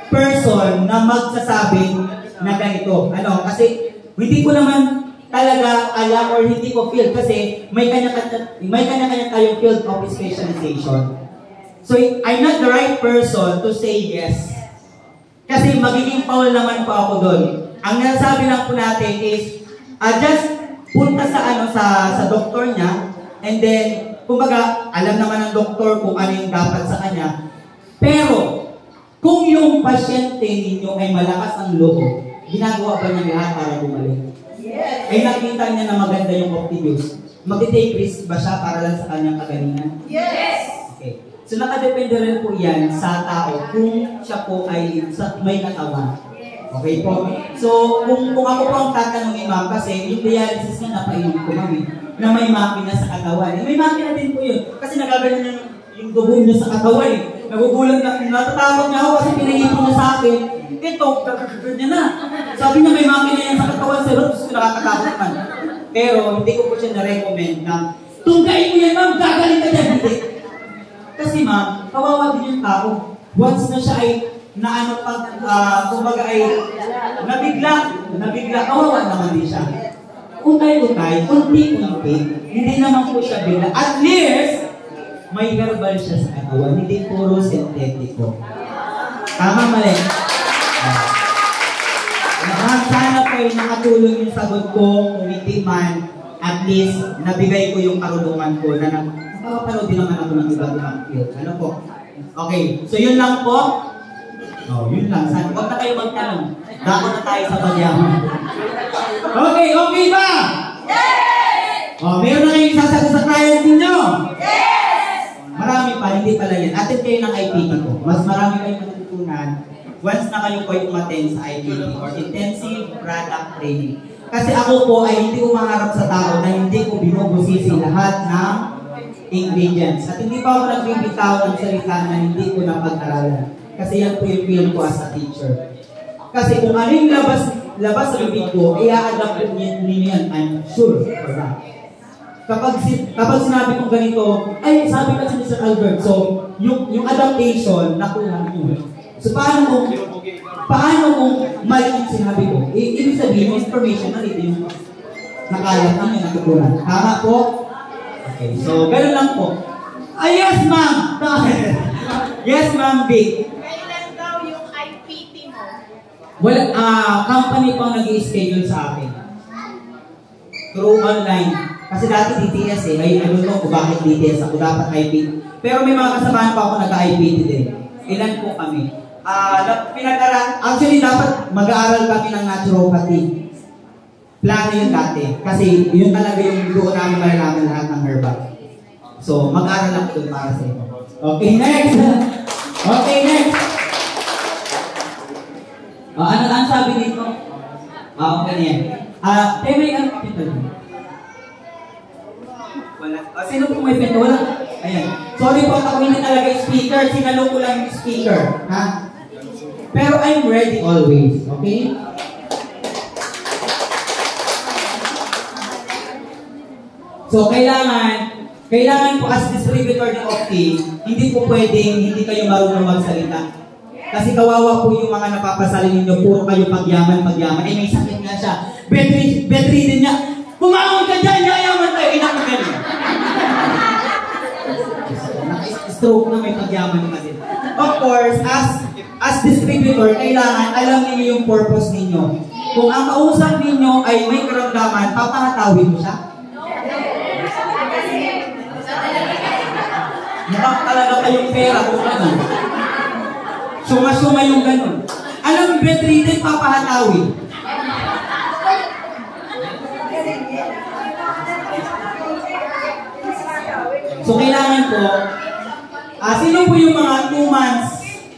person na magsasabi na ganito. Kasi hindi ko naman talaga alam or hindi ko feel kasi may kanya-kanya tayong field of specialization. So, I'm not the right person to say yes. Kasi magiging foul naman po ako doon. Ang nasabi lang po natin is, just punta sa doktor niya, and then, kumbaga, alam naman ng doktor kung ano yung dapat sa kanya. Pero, kung yung pasyente ninyo ay malakas ang loob, ginagawa ba niya lahat para bumalik? Yes. Ay nakita niya na maganda yung Optimus. Mag-take risk ba siya para lang sa kanyang kagalingan? Yes! Okay. So nakadepende rin po yan sa tao kung siya po ay may katawan. Okay po? So kung ako po ang tatanungin, ma'am, kasi yung dialysis na napainom ko, ma'am, na may makina sa katawan. May makina din po yun. Kasi nagagaling yung dugo niya sa katawan. Nagugulat na, natatakot niya ako kasi pinahipon niya sa akin. Ito, gagagagag niya na. Sabi niya may makina yan sa katawan, sir, gusto nakakatakot naman. Pero hindi ko po siya na-recommend na tunggain mo yan, ma'am, gagaling ka dyan. Hindi. Kasi ma'am, kawawa din yung tao. Once na siya ay kumbaga ay nabigla, kawawa naman din siya. Utay-utay, unti-unti, hindi naman po siya bigla. At least, may herbal siya sa katawan, hindi puro sinthetiko. Tama, mali? Sana po ay nakatulong yung sagot ko, kung hindi man, at least, nabigay ko yung karunungan ko na nakapanood din naman ako ng iba-ibang field. Ano po? Okay, so yun lang po. Yun lang. Sana, huwag na kayo magtanong. Dako na tayo sa bagyaman. Okay ba? Yes! Meron na kayong sasagot sa client ninyo? Yes! Marami pa, hindi pala yan. Attend kayo ng IPT ko. Mas marami kayong matutunan once na kayo po ay umattend sa IPT or Intensive Product Training. Kasi ako po ay hindi umaharap sa tao na hindi ko binubusisi lahat ng ingredients. At hindi pa ako nagbibitaw ng salita na hindi ko napag-aralan. Kasi yan po yung feel ko as a teacher. Kasi kung ano yung labas sa bibig ko, i-a-adapt ninyo yan, I'm sure for that. Kapag sinabi kong ganito, ay sabi kasi ni Sir Albert, so yung adaptation, nakuha nyo. So paano kung mali yung sinabi ko? Ibig sabihin, information na rin yung nakalat ninyo, natutunan. Tama po? Okay, so gano'n lang po. Yes, ma'am! Yes, ma'am, Vic. Kailan daw yung IPT mo? Well, company po nag-i-schedule sa akin. Through online. Kasi dati DTS I don't know kung bakit DTS ako, dapat IPT. Pero may mga kasamahan pa ako nag-IPT din. Ilan po kami? Actually, dapat mag-aaral kami ng naturopathy. Plano yun dati. Kasi yun talaga yung doon namin malalaman lahat ng herbal. So, mag-aaral lang doon para sa inyo. Okay, next! Okay, next! Ano ang sabi dito? Okay na yan. May ano dito? Wala. Sino po may pento? Wala. Ayan. Sorry po, ako hindi talaga speaker. Sinalo ko lang yung speaker. Ha? Pero I'm ready always. Okay? So, kailangan po as distributor ng Opti, hindi po pwedeng hindi kayo marunong magsalita. Kasi kawawa po yung mga napapasalin ninyo, puro kayo pagyaman. Eh, may sakit nga siya. Bedridden niya. Kumaon ka dyan, yayaman tayo. Inakagal. Naka-stroke na may pagyaman ka din. Of course, as distributor, kailangan alam niyo yung purpose ninyo. Kung ang kausap ninyo ay may karamdaman, papangatawin mo siya. Mukhang talaga kayong pera kung ano. Suma-suma yung ganun. Alam, bedridden, papahatawin. So, kailangan po, sino po yung mga 2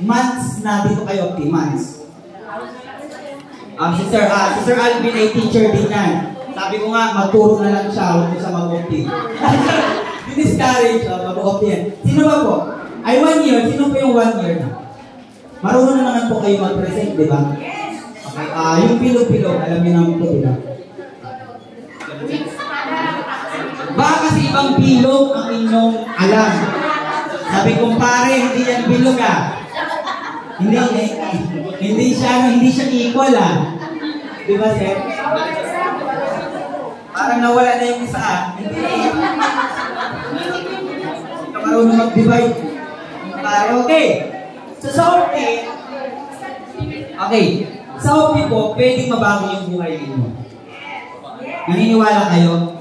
months na dito kayo, 3 months? Si Sir Alvin ay teacher din yan. Sabi ko nga, magturo na lang siya, huwag ko siya mag-opti. Diniscourage siya, mag-opti yan. Sino ba po? Ay 1 year, sino po yung 1 year na? Marunong na naman po kayo mag-present, di ba? Okay, yung pilog-pilog, alam niyo naman po, di ba? Baka kasi ibang bilog ang inyong alam. Sabi kong pare, hindi yan bilog Hindi siya equal Di ba, sir? Parang nawala na yung isa Hindi ka marunong mag-divide. Okay. So sa OP po, pwedeng mabago yung buhay ninyo. Naniniwala kayo?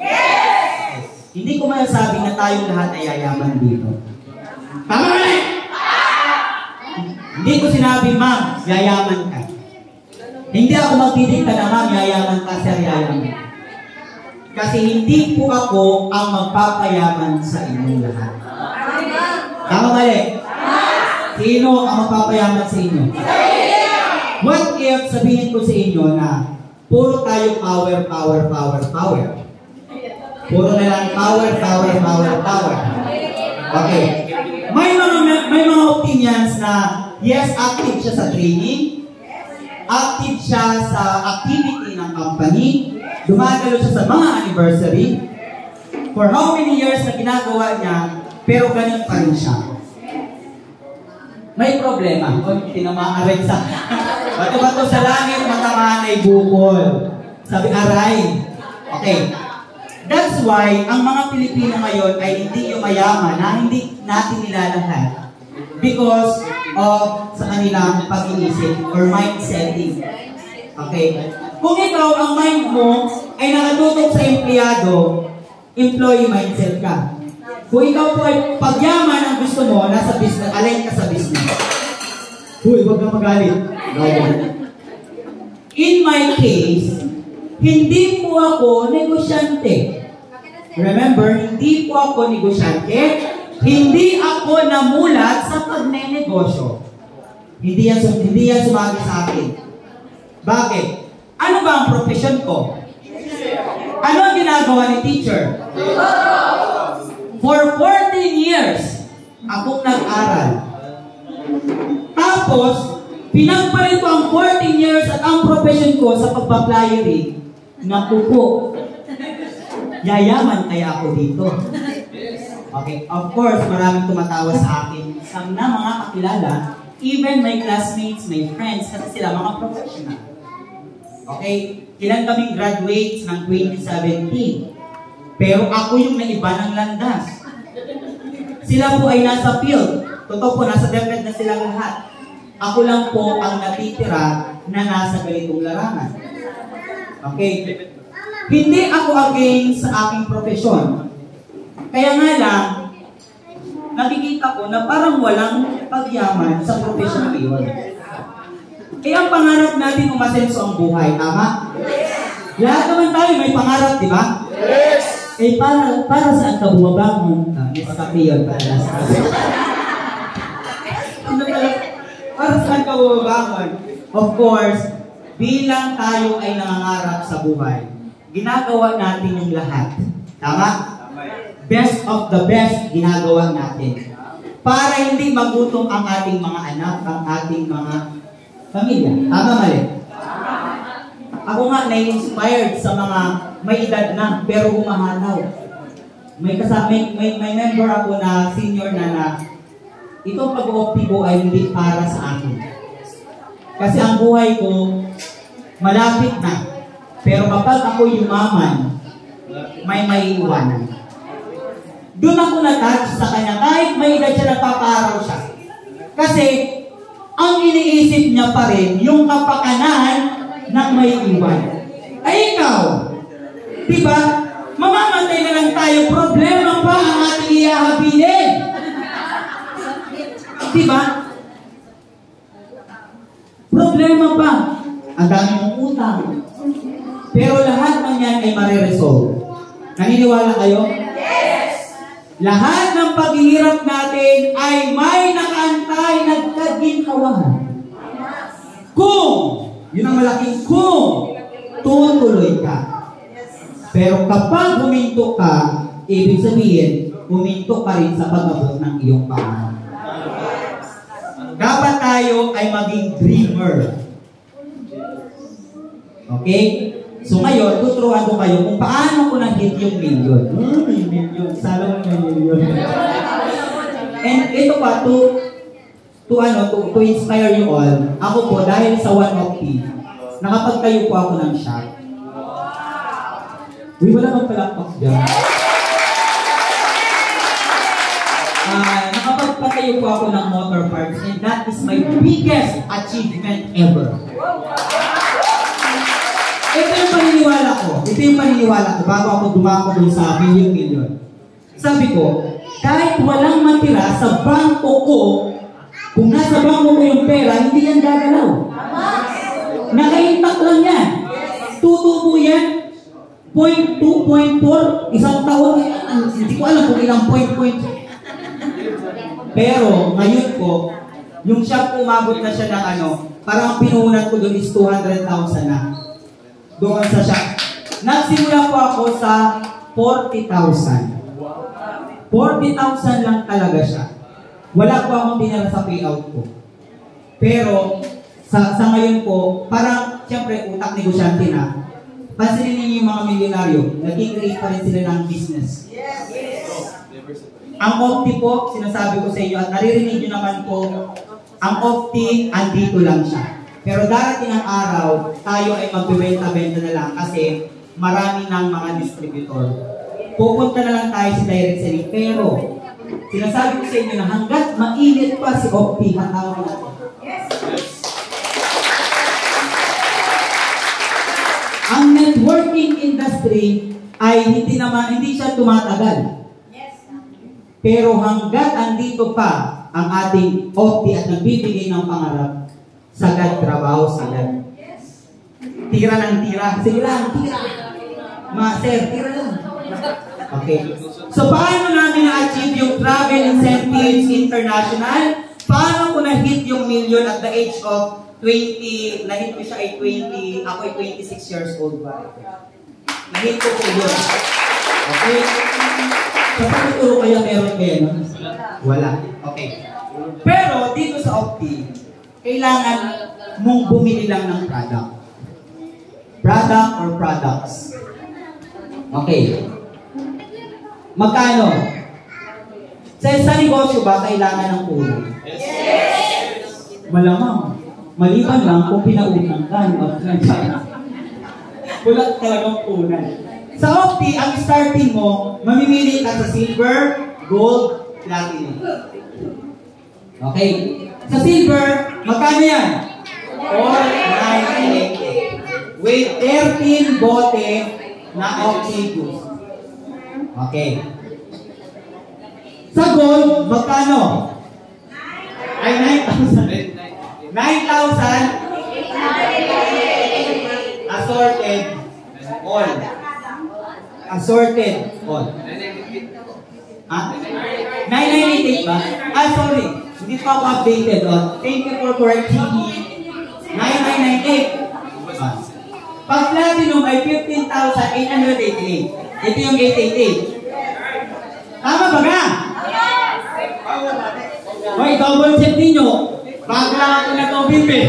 Hindi ko masasabi na tayong lahat ay yayaman dito. Tama ba? Hindi ko sinabi, ma'am, yayaman ka. Hindi ako magdidikta na, ma'am, yayaman ka, sir, yayaman. Kasi hindi po ako ang magpapayaman sa inyong lahat. Tama ba? Sino ang magpapayaman sa inyo? What if sabihin ko sa inyo na puro tayo power. Puro na lang power. Okay. May mga opinions na yes, active siya sa training, active siya sa activity ng company, dumadalo siya sa mga anniversary, for how many years na ginagawa niya, pero ganun pa rin siya. May problema. O, tinamaan rin sa bato-bato sa langit, matamaan ay bukol. Sabi, aray. Okay. That's why, ang mga Pilipino ngayon ay hindi yung mayaman na hindi natin nilalahat because of sa kanilang pag-iisip or mind-setting. Okay? Kung ikaw, ang mind mo ay nakatutok sa empleyado, employee mindset ka. Kung ikaw po ay pagyaman ang gusto mo, nasa business, align ka sa business. Uy, huwag kang magalit. In my case, hindi po ako negosyante. Remember, hindi po ako negosyante. Hindi ako namulat sa pagnenegosyo. Hindi yan sumagi sa akin. Bakit? Ano ba ang profession ko? Ano ang ginagawa ni teacher? For 14 years, akong nag-aral. Tapos, pinagpalit ko ang 14 years at ang profession ko sa pagpa-flyery. Naku po, yayaman kaya ako dito. Okay, of course, maraming tumatawa sa akin. Some na mga kakilala, even my classmates, my friends, kasi sila mga professional. Okay, ilan kaming graduates ng 2017. Pero ako yung naiba ng landas. Sila po ay nasa field. Totoo po, nasa DepEd na silang lahat. Ako lang po ang natitira na nasa ganitong larangan. Okay? Hindi ako against sa aking profesyon. Kaya nga lang, nakikita ko na parang walang pagyaman sa profesyon na iyon. Kaya ang pangarap natin umasenso ang buhay, tama? Lahat naman tayo may pangarap, di ba? Yes! Eh, para saan ka bumabangon? Miss Kapiyon, para saan ka bumabangon? Of course, bilang tayo ay nangangarap sa buhay, ginagawa natin yung lahat. Tama? Best of the best ginagawa natin. Para hindi magutom ang ating mga anak, ang ating mga pamilya. Tama, mali? Ako nga na-inspired sa mga may edad na, pero humahanaw. May member ako na senior na itong pag-opti ko ay hindi para sa akin. Kasi ang buhay ko, malapit na. Pero kapag ako yumaman, may maiiwanan. Doon ako na-touch sa kanya, kahit may edad siya, nagpaparaw siya. Kasi, ang iniisip niya pa rin, yung kapakanan ng may iwan. Ay ikaw, diba? Mamamatay na lang tayo, problema pa ang ating iahabilin. Diba? problema pa. Ang dami mong utang. Pero lahat ng yan ay mariresolve. Naniniwala kayo? Yes! Lahat ng paghihirap natin ay may nakaantay na kaginhawahan. Kung, yun ang malaking kung, tutuloy ka. Pero kapag huminto ka, ibig sabihin, huminto ka rin sa pag-abot ng iyong pangarap. Dapat tayo ay maging dreamer. Okay? So ngayon, tuturuan ko kayo kung paano ko na-hit yung million. May million. Sana may million. And ito pa, to inspire you all, ako po, dahil sa One of P, nakapagtayo po ako ng shop. Uy, wala kang palakpak dyan. Nakapagpatayo po ako ng motor parts, and that is my biggest achievement ever. Ito yung paniniwala ko bago ako dumako dun sa million. Sabi ko, kahit walang matira sa bangko ko, kung nasa bangko ko yung pera, hindi yan gagalaw. Nakaintak lang yan. Tutubo yan. 0.2, 0.4, isang taon. Hindi ko alam kung ilang point. Pero, ngayon po, yung shop umabot na siya ng parang pinuhunan ko doon is 200,000 na. Doon sa shop. Nagsimula po ako sa 40,000. 40,000 lang talaga siya. Wala po akong dinala sa payout ko. Pero, sa ngayon po, parang, siyempre, utak negosyante na. Pansinin niyo yung mga milyonaryo, nag-create pa rin sila ng business. Ang Opti po, sinasabi ko sa inyo, at naririnig nyo naman po, ang Opti, andito lang siya. Pero darating ang araw, tayo ay magbibenta-benta na lang kasi marami ng mga distributor. Pupunta na lang tayo sa direct selling. Pero, sinasabi ko sa inyo na hanggat mainit pa si Opti, hatawin natin. Ang networking industry ay hindi siya tumatagal. Pero hanggat andito pa ang ating Opti at nagbibigay ng pangarap, sagad trabaho, sagad. Tira ng tira. Sige lang, tira. Sir, tira lang. Okay. So, paano namin na-achieve yung travel incentives international? Paano ko na-hit yung million at the age of 20, na-hit ko siya ay 20, ako ay 26 years old ba? Na-hit ko yun. Okay? So, pagtuturo kaya meron kayo, no? Wala. Okay. Pero, dito sa Opti, kailangan mong bumili lang ng product. Product or products. Okay. Magkano? Sa negosyo ba, kailangan ng puno? Yes! Malamang. Maliban lang kung pinaunang ka. Wala talagang punan. Sa Opti, ang starting mo, mamimili ka sa silver, gold, platinum. Okay. Sa silver, magkano yan? 4,988. With 13 bote na Opti juice. Okay. Sa gold, magkano? Ay, 9,000. 9,000 assorted all. Assorted all. Ah? 9,988 ba? Sorry. Hindi pa ako updated. Thank you for correcting me. 9,998. Pag platinum ay 15,888. Ito yung 888. Tama ba nga? Hoy, double check ninyo. Bago lang ako nag-obimbe.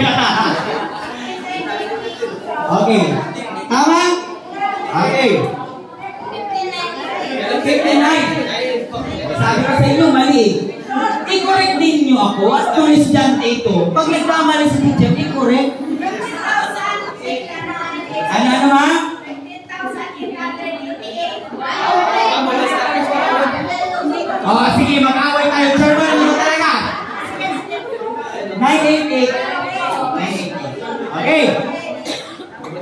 Okay. Tama? Okay. 59. Sabi ko sa inyo, mali. I-correct din nyo ako at kung estudyante ito. Pag nagkamali sa teacher, i-correct. Ano ma? 15,888. Oh, sige, mag-away tayo. German mo talaga. 988. Okay.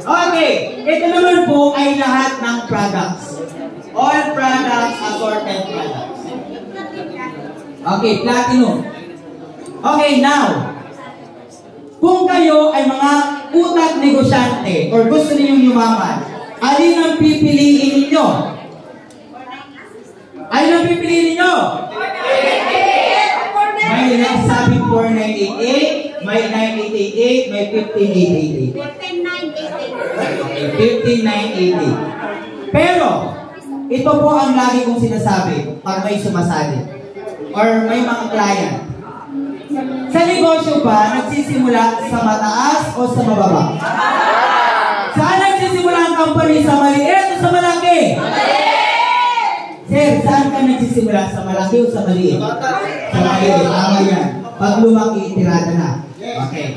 Okay. Ito naman po ay lahat ng products. All products, assorted products. Okay, platinum. Okay, now. Kung kayo ay mga utak negosyante or gusto ninyong yumaman, alin ang pipiliin ninyo? Alin ang pipiliin ninyo? May nagsabing 4988, may 9888, may 15988. 15988. Pero, ito po ang lagi kong sinasabi pag may sumasali or may mga client. Sa negosyo ba, nagsisimula sa mataas o sa mababa? Saan nagsisimula ang company? Sa maliit o sa malaki? Sir, saan ka nagsisimula? Sa malaki o sa maliit? Sa maliit. Tama yan. Pag lumaki, itirada na. Okay.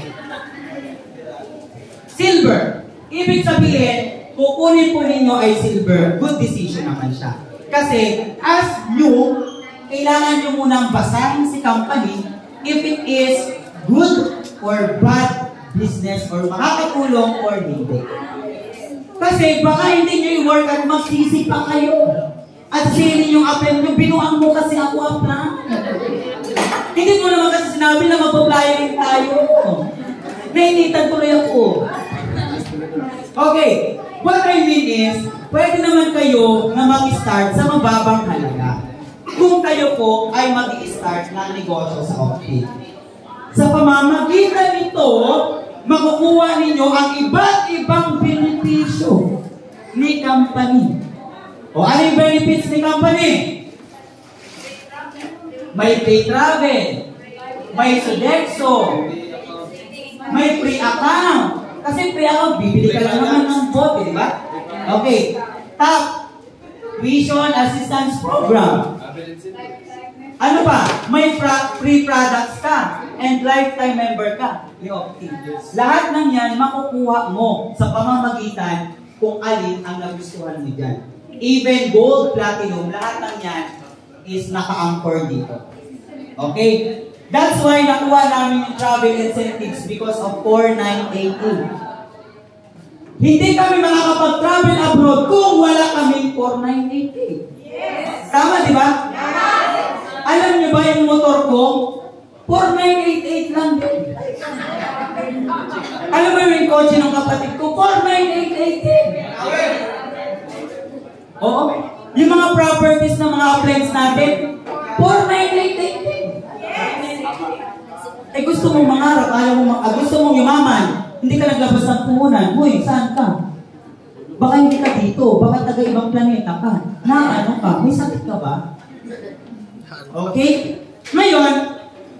Silver. Ibig sabihin, kukunin po ninyo ay silver. Good decision naman siya. Kasi, as new, kailangan nyo munang basahin si company if it is good or bad business or makakatulong or hindi. Kasi baka hindi nyo i-work at magsisi pa kayo. At sinin yung apply nyo, binuang mo kasi ako apply. Hindi mo naman kasi sinabi na mag-apply tayo. Nainitan tuloy ako. Okay, what I mean is, pwede naman kayo na mag-start sa mababang halaga. Kung kayo po ay mag-i-start ng negosyo sa Opti. Sa pamamagitan nito, makukuha ninyo ang iba't ibang benepisyo ni company. O ano yung benefits ni company? May free travel, may Sodexo, may free account. Kasi free account, bibili ka lang naman ng bote, di ba? Okay. Top, tuition assistance program. Ano pa? May free products ka and lifetime member ka. Lahat ng yan makukuha mo sa pamamagitan kung alin ang nagustuhan mo dyan. Even gold, platinum, lahat ng yan is naka-anchor dito. Okay? That's why nakuha namin yung travel incentives because of 4988. Hindi kami makakapag-travel abroad kung wala kaming 4988. Tama, di ba? Alam niyo ba yung motor ko? 4988 lang din. Alam mo yung kotse ng kapatid ko? 4988 din. Oo. Yung mga properties ng mga appliance natin, 4988 din. Eh gusto mong mangarap, ayaw mo gusto mong yumaman, hindi ka naglabas ng puhunan. Uy, saan ka? Baka hindi ka dito, baka taga-ibang planeta ka. Na ano ka? May sakit ka ba? Okay? Ngayon,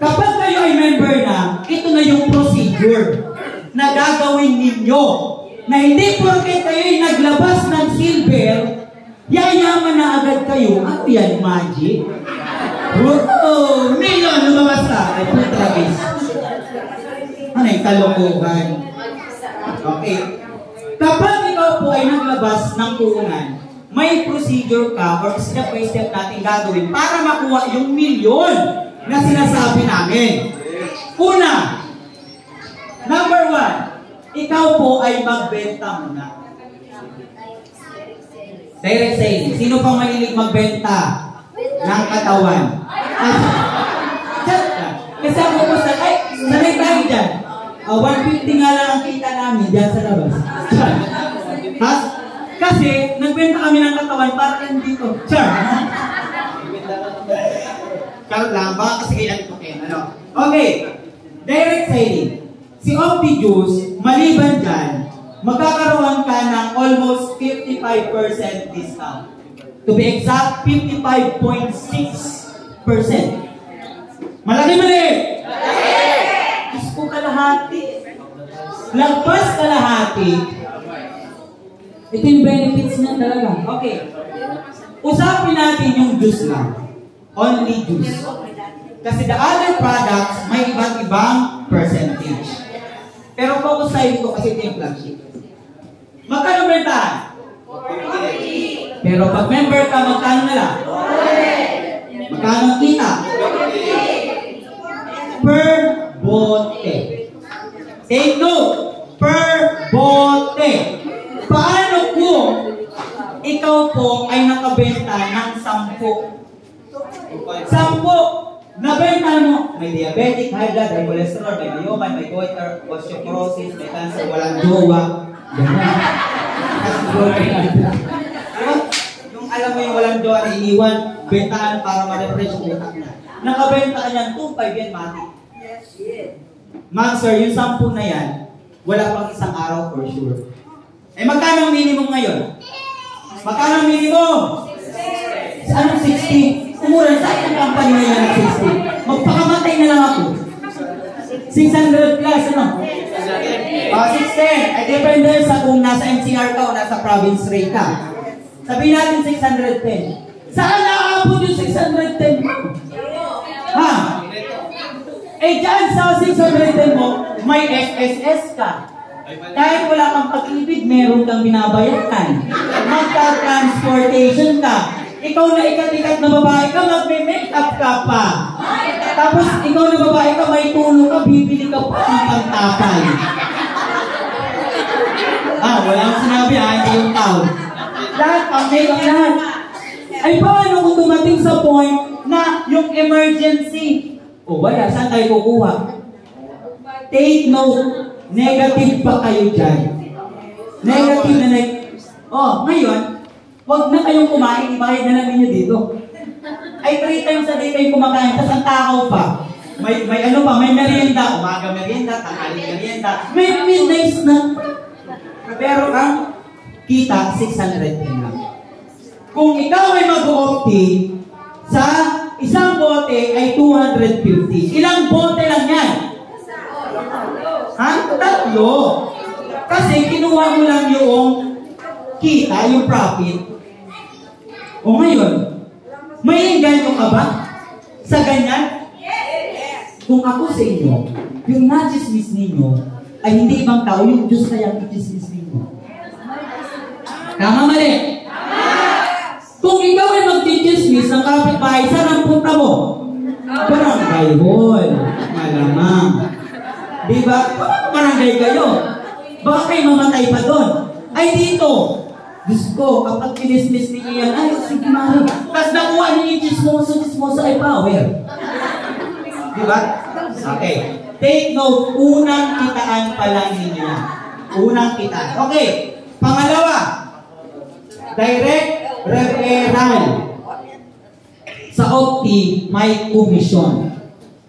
kapag kayo ay member na, ito na yung procedure na gagawin ninyo. Na hindi porket kayo ay naglabas ng silver, yayaman na agad kayo. Ano yan, magic? Oh, million lumabas ka. Ay, putragis. Ano yung kalokohan? Okay. Kapag ikaw po ay naglabas ng puhunan, may procedure ka or step by step natin gagawin para makuha yung milyon na sinasabi namin. Una, number 1, ikaw po ay magbenta muna. Direct sales. Sino pang mahilig magbenta ng katawan? Kasi ako po sanay tayo dyan. 150 nga lang ang kita namin dyan sa labas. Ha? Kasi, nagbenta kami ng katawan para yan dito. Char! Charot lang, baka kasi kailan ito kayo. Ano? Okay. Direct selling. Si OptiJuice, maliban dyan, magkakaroon ka ng almost 55% discount. To be exact, 55.6%. Malaki mali! Isko kalahati. Lagpas kalahati. Ito yung benefits niya talaga. Okay. Usapin natin yung juice lang. Only juice. Kasi the other products, may iba't ibang percentage. Pero focus tayo dito kasi ito yung flagship. Magkano bentahan? 40. Pero pag member ka, magkano na lang? 40. Magkano kita? 40. Per bote. Take note. Per bote. Paano kung ikaw po ay nakabenta ng 10? 10. Nabenta mo, may diabetic, high blood, may cholesterol, may myoma, may goiter, osteoporosis, may cancer, walang jowa. Ganyan. Yung alam mo yung walang jowa na iniwan, bentahan para ma-refresh yung utak na. Nakabenta ka niyan, 2.5 yan, mati. Ma'am sir, yung 10 na yan, wala pang isang araw for sure. Eh magkano ang minimum ngayon? Magkano ang minimum? Anong 60? Umura, saan ang company na yan ng 60? Magpakamatay na lang ako. 600 plus, ano? 610. Ay depende sa kung nasa NCR ka o nasa province rate ka. Sabihin natin 610. Saan nakaabot yung 610 mo? Ha? Eh dyan sa 610 mo, may SSS ka. Kahit wala kang pag-ibig, meron kang binabayaran. Magka-transportation ka. Ikaw na ikat-ikat na babae ka, magme-makeup ka pa. Tapos ikaw na babae ka, may tulong ka, bibili ka pa ng pangtapay. Walang sinabi hindi yung tao. Lahat, pang-makeup lahat. Ay paano kung dumating sa point na yung emergency? Wala, saan tayo kukuha? Take note. Negative pa kayo dyan. Negative na ngayon, huwag na kayong kumain, ibahid na lang ninyo dito. Ay 3 times a day kayo kumakain, tapos ang takaw pa. May merienda, umaga merienda, tanghali merienda, may midnight snack. Pero ang kita, 610 lang. Kung ikaw ay mag-opti, sa isang bote ay 250. Ilang bote lang yan? 3. Kasi kinuha mo lang yung kita, yung profit. O ngayon, may engganyo ka ba sa ganyan? Kung ako sa inyo, yung na-chismis ninyo ay hindi ibang tao, yung Diyos kaya i-chismis ninyo. Tama mali? Kung ikaw ay mag-chismis ng kapitbahay, saan ang punta mo? Barangay hall. Malamang. Diba? Barangay kayo. Baka kayo mamatay pa doon. Ay dito. Diyos ko, kapag kinismis ninyo yan, ay sige mari. Tapos nakuha ninyo chismoso ay power. Diba? Okay. Take note, unang kitaan pa lang ninyo. Unang kitaan. Okay. Pangalawa, direct referral. Sa Opti, may commission.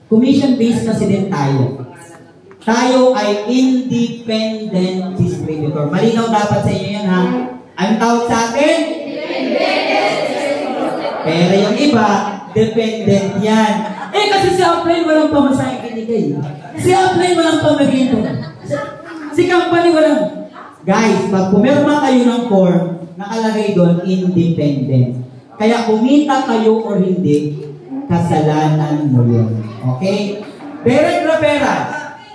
Commission-based kasi din tayo. Tayo ay independent distributor. Malinaw dapat sa inyo yan, ha? Ang tawag sa atin? Pero yung iba, dependent yan. Eh, kasi si Upline walang pamasahing binigay. Si Upline walang pamagito. Si company walang. Guys, pag pumirma kayo ng form, nakalagay doon, independent. Kaya kumita kayo or hindi, kasalanan mo yun. Okay? Direct referral.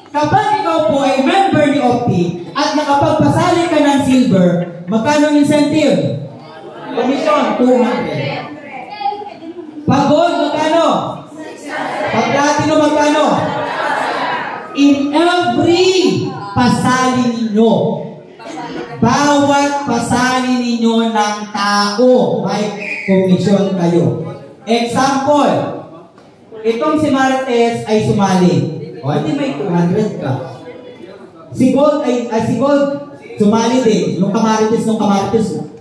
Kapag ikaw po ay member ni Opti at nakapagpasali ka ng silver, magkano incentive? Commission, 200. Pag gold, magkano? Pag platino, magkano? In every pasali ninyo, bawat pasali ninyo ng tao, may commission kayo. Example, itong si Marites ay sumali. O, hindi may 200 ka. Si Gold sumali din. Nung Kamarites,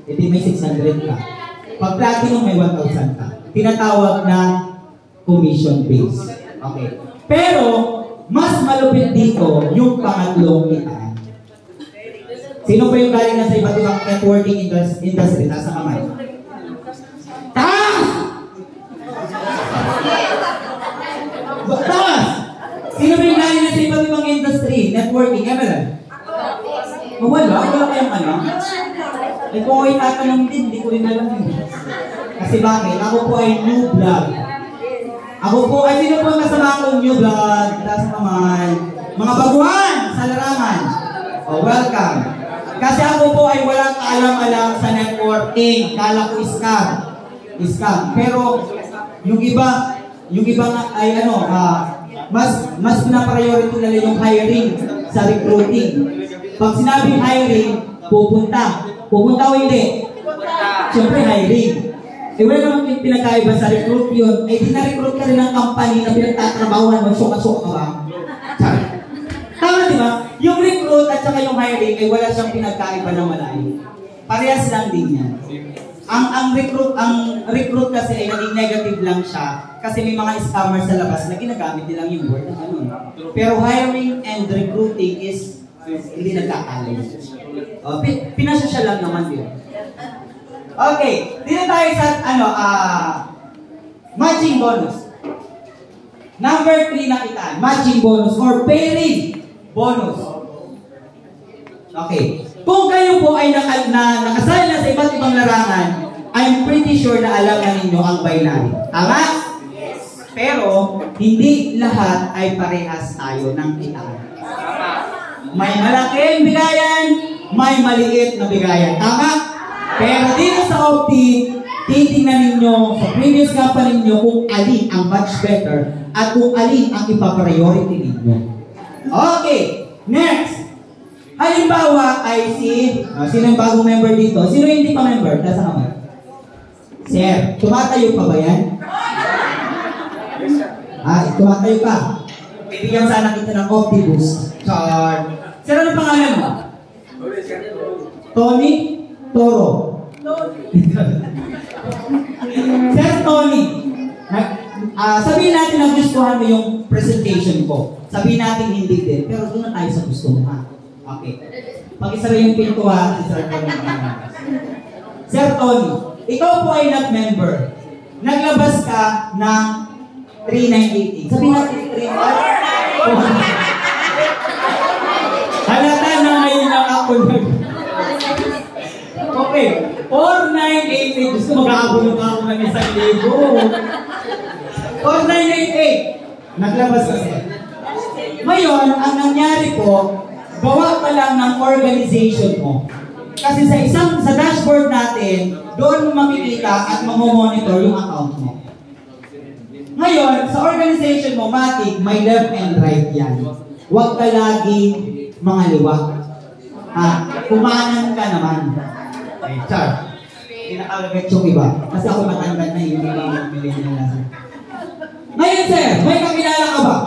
hindi may 600 ka. Pag Platinum, may 1,000 ka. Tinatawag na commission base. Okay. Pero, mas malupit dito yung pangatlong kitaan. Sino pa yung galing na sa iba't ibang networking industry? Nasa kamay. Taas! Taas! Sino ba yung galing na sa iba't ibang industry? Networking, Emerald? Wala kayong ano? Eh kung ako itatanong din, hindi ko rin alam yun. Kasi bakit? Ako po ay new blood. Sino po ang kasama akong new blood? Taas ang kamay. Mga baguhan sa larangan. Welcome. Kasi ako po ay walang kaalam-alam sa networking. Kala ko scam. Pero yung iba nga ay mas pinapriority nila yung hiring sa recruiting. Pag sinabing hiring, pupunta o hindi? Siyempre hiring. Eh, wala namang pinagkaiba sa recruit yun. Eh, di na-recruit ka rin ng company na pinagtatrabahuan mo, suka-suka ka ba? Tama, di ba? Yung recruit at saka yung hiring, eh, wala siyang pinagkaiba na malayo. Parehas lang din yan. Ang recruit kasi ay naging negative lang siya kasi may mga scammers sa labas na ginagamit nilang yung word na ano. Pero hiring and recruiting is hindi nagkakalayo. Pinasya lang naman yun. Okay, dito tayo sa matching bonus. Number 3 na kita, matching bonus or pairing bonus. Okay. Kung kayo po ay nakasali na sa iba't ibang larangan, I'm pretty sure na alam na ninyo ang binary. Tama? Yes. Pero, hindi lahat ay parehas tayo ng kitaan. May malaking bigayan, may maliit na bigayan. Tama? Pero dito sa OPTI, titingnan ninyo sa previous company ninyo kung alin ang much better at kung alin ang ipapriority ninyo. Okay, next. Halimbawa ay sino yung bagong member dito? Sino yung hindi pa member? Nasa kamay? Sir, tumatayo pa ba yan? Tumatayo pa. Bibigyan sana kita ng Optibus. Char. Sir, ano pangalan mo? Tony? Toro? Sir Tony, sabihin natin na gustuhan mo yung presentation ko. Sabihin natin hindi din. Pero doon na tayo sa gusto mo ha. Okay. Pag-isa rin yung pinto ha, si Sir Tony. Sir Tony, ikaw po ay not-member. Naglabas ka ng 3988. Sabihin natin 3988. Halata na ngayon lang ako Okay. 4988. Gusto mag-aabulong ako ng 1,000. 4988. Naglabas ka sir. Ngayon, ang nangyari po, gawa ka lang ng organization mo. Kasi sa dashboard natin, doon mo makikita at mamomonitor yung account mo. Ngayon, sa organization mo, Matic, may left and right yan. Huwag ka lagi mga liwag. Kumanan ka naman. Ay, char. Pinakagagat yung iba. Kasi ako matanda na yung mga millennial na. Ngayon, sir, may kakilala ka ba?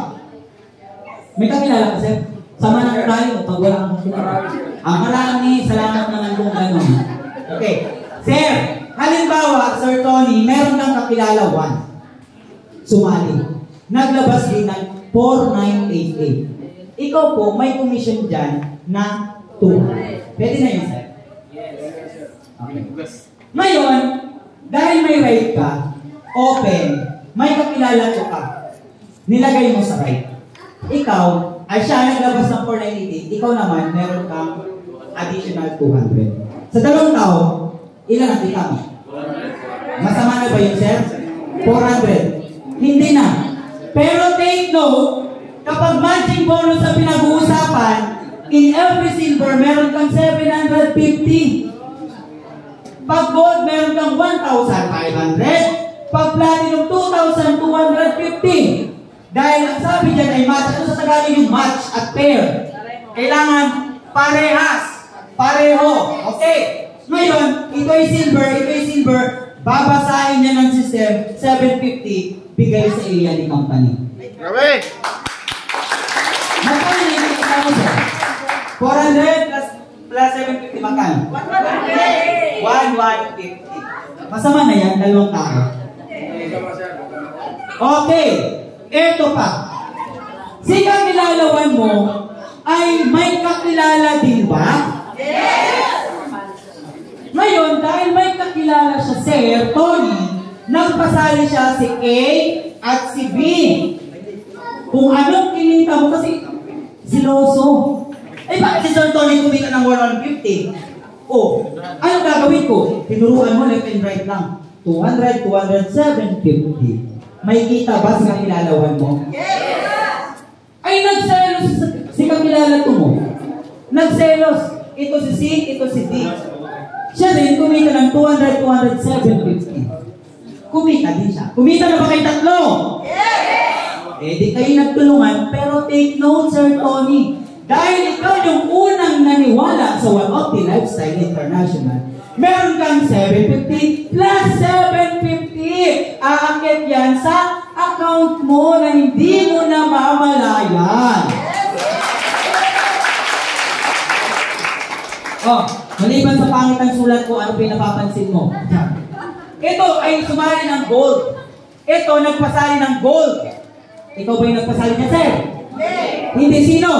May kakilala ka, sir? Sama na tayo pag wala kang kakilala. Marami, salamat naman kung gano'n. Okay. Sir, halimbawa, Sir Tony, meron kang kakilala 1. Sumali. Naglabas din ng 4988. Ikaw po, may commission dyan na 2. Pwede na yun, sir? Okay. Ngayon, dahil may right ka, open, may kakilala ko ka, nilagay mo sa right. Ikaw, ay siya naglabas ng 498, ikaw naman, meron kang additional 200. Sa dalawang tao, ilan ang kita mo? Masama na ba yun, sir? 400. Hindi na. Pero take note, kapag matching bonus ang pinag-uusapan, in every silver, meron kang 750. Pag gold, meron kang 1,500. Pag platinum, 2,250. Dahil ang sabi dyan ay match. Ano sa Tagalog yung match at pair? Kailangan parehas. Pareho. Okay. Ngayon, ito ay silver. Babasahin niya ng system, 750, bigay sa iya ni company. Grabe! Magkano na yung kita mo, sir? 400 plus 750, magkano? 1,150. Masama na yan, dalawang tao. Okay. Eto pa. Si kakilalawan mo ay may kakilala din ba? Yes! Ngayon, dahil may kakilala siya, Sir Tony, nagpasali siya si A at si B. Kung anong kinita mo, kasi siloso. Eh, bakit si Sir Tony kumita ng 150? Oh, anong gagawin ko? Tinuruan mo left and right lang. 200, 750. May kita ba sa kakilalawan mo? Yes! Ay, nagselos si kakilala ko mo. Nagselos. Ito si C, ito si D. Siya din, kumita ng 200, 750. Kumita din siya. Kumita na ba kayo tatlo? Yes! Eh, di kayo nagtulungan, pero take note, Sir Tony. Dahil ikaw yung unang naniwala sa One Opti Lifestyle International, meron kang 750 plus 750. Aakit yan sa account mo na hindi mo na mamalayan. Oh, maliban sa pangit ang sulat ko, ano pinapapansin mo? Ito ay sumali ng gold. Ito nagpasali ng gold. Ikaw ba yung nagpasali niya, sir? Hindi. Sino?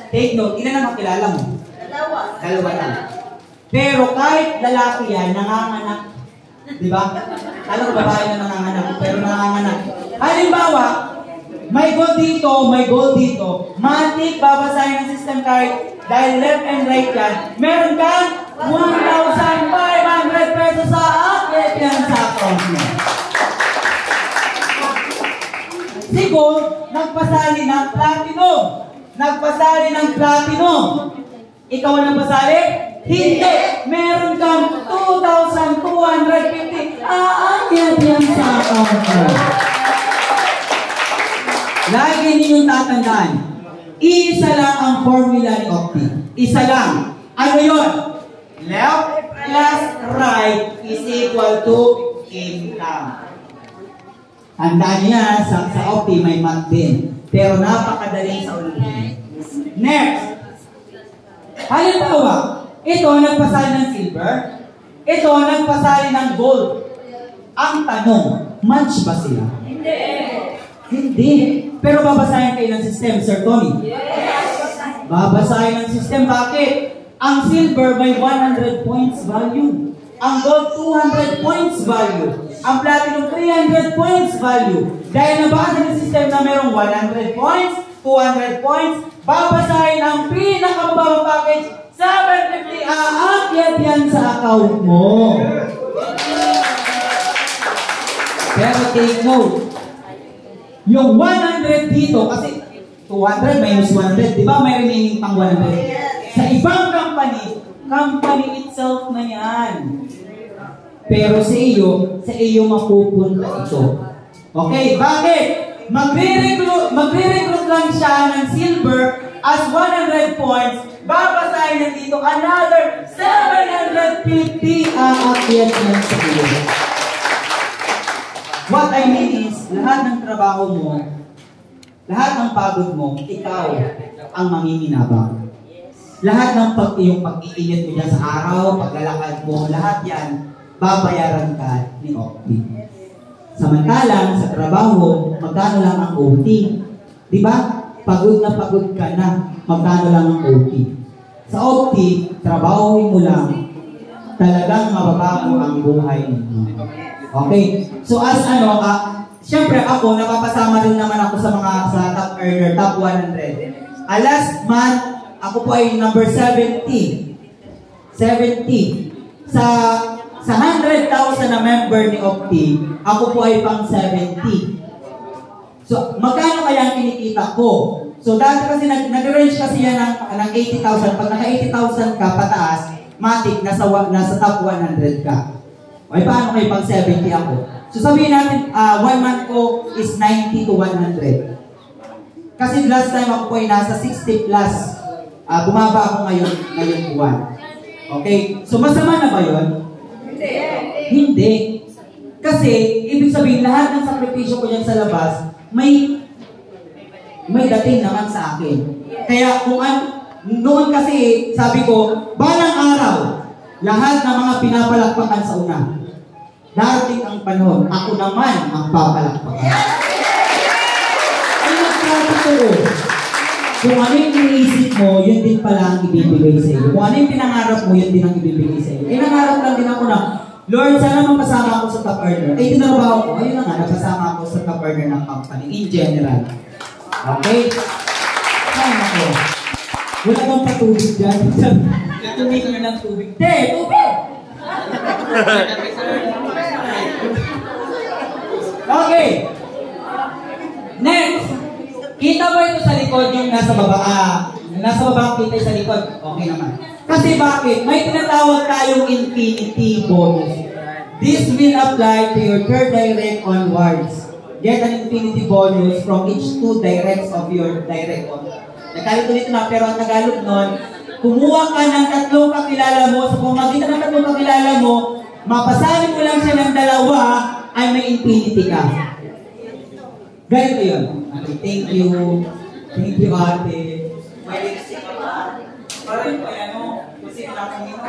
Take note, ilan ang makilala mo? Dalawa lang. Pero kahit lalaki yan, nanganganak. Di ba? Alam ko babae na nanganganak, pero nanganganak. Halimbawa, may gold dito, may gold dito. Matik, babasahin ng system card dahil left and right yan. Meron kang 1,500 pesos sa akin yan sa account mo. Si gold, nagpasali ng platinum. Nagpasali ng platinum. Ikaw ang nagpasali? Hindi! Meron kang 2,250. Aakyat yan sa account mo. Lagi ninyong tatandaan, isa lang ang formula ni Opti. Isa lang. Ano yun? Left plus right is equal to income. Tandaan niya, sa Opti may math din. Pero napakadali sa ulitin. Next. Halimbawa, ito nagpasali ng silver. Ito nagpasali ng gold. Ang tanong, match ba sila? Hindi. Pero babasahin kayo ng system, Sir Tony. Babasahin ng system. Bakit? Ang silver may 100 points value. Ang gold 200 points value. Ang platinum 300 points value. Dahil nabasa ng system na merong 100 points, 200 points, babasahin ang pinakamababang package, 750. Aakyat yan sa account mo. Pero take note, yung 100 dito, kasi 200 minus 100, di ba may remaining pang 100? Sa ibang company itself na yan. Pero sa iyo mapupunta ito. Okay, bakit? Magre-recruit lang siya ng silver as 100 points. Babasahin na dito another 750. Aakyat yan sa iyo. What I mean is, lahat ng trabaho mo, lahat ng pagod mo, ikaw ang manginginabang. Lahat ng iyong pag-iinit mo dyan sa araw, paglalakad mo, lahat yan, babayaran ka ni Opti. Samantalang sa trabaho, magkano lang ang OT? Di ba? Pagod na pagod ka na, magkano lang ang OT? Sa Opti, trabahoin mo lang, talagang mababago ang buhay mo. Okay? So as siyempre ako, napapasama rin naman ako sa mga top earner, top 100. Last month, ako po ay number 70. 70. Sa 100,000 na member ni Opti, ako po ay pang 70. So, magkano kaya ang kinikita ko? So, dati kasi nag-range kasi yan ng 80,000. Pag naka 80,000 ka pataas, matik, nasa top 100 ka. Okay, paano kayo pang 70 ako? So sabihin natin, 1 month ko is 90 to 100. Kasi last time ako po ay nasa 60 plus. Bumaba ako ngayon buwan. Okay? So masama na ba yun? Hindi. Kasi, ibig sabihin, lahat ng sakripisyo ko dyan sa labas, may dating naman sa akin. Kaya noon kasi, sabi ko, balang araw, lahat ng mga pinapalakpakan sa una. Darating ang panahon, ako naman ang papalakpakan. Ay, nagkatotoo. Kung ano yung iniisip mo, yun din pala ang ibibigay sa iyo. Kung ano yung pinangarap mo, yun din ang ibibigay sa iyo. Pinangarap lang din ako na, Lord, sana mapasama ako sa top earner. Eh, tinarabaho ko. Ayun na nga, napasama ako sa top earner ng company in general. Okay? Ay, ako. Wala bang patubig dyan? Tumigil na ng tubig. Tubig! Okay. Next. Kita mo ito sa likod yung nasa baba. Nasa baba kita sa likod. Okay naman. Kasi bakit? May tinatawag tayong infinity bonus. This will apply to your third direct onwards. Get an infinity bonus from each 2 directs of your direct onwards. Nagkalito-lito na, pero ang Tagalog nun, kumuha ka ng tatlong kakilala mo, sa pamagitan ng tatlong kakilala mo, mapasahin mo lang siya ng dalawa, ay may infinity ka. Ganito yun. Okay, thank you. Thank you, ate. May lipstick ka ba? Parang pa yan, no? Kasi natin yun.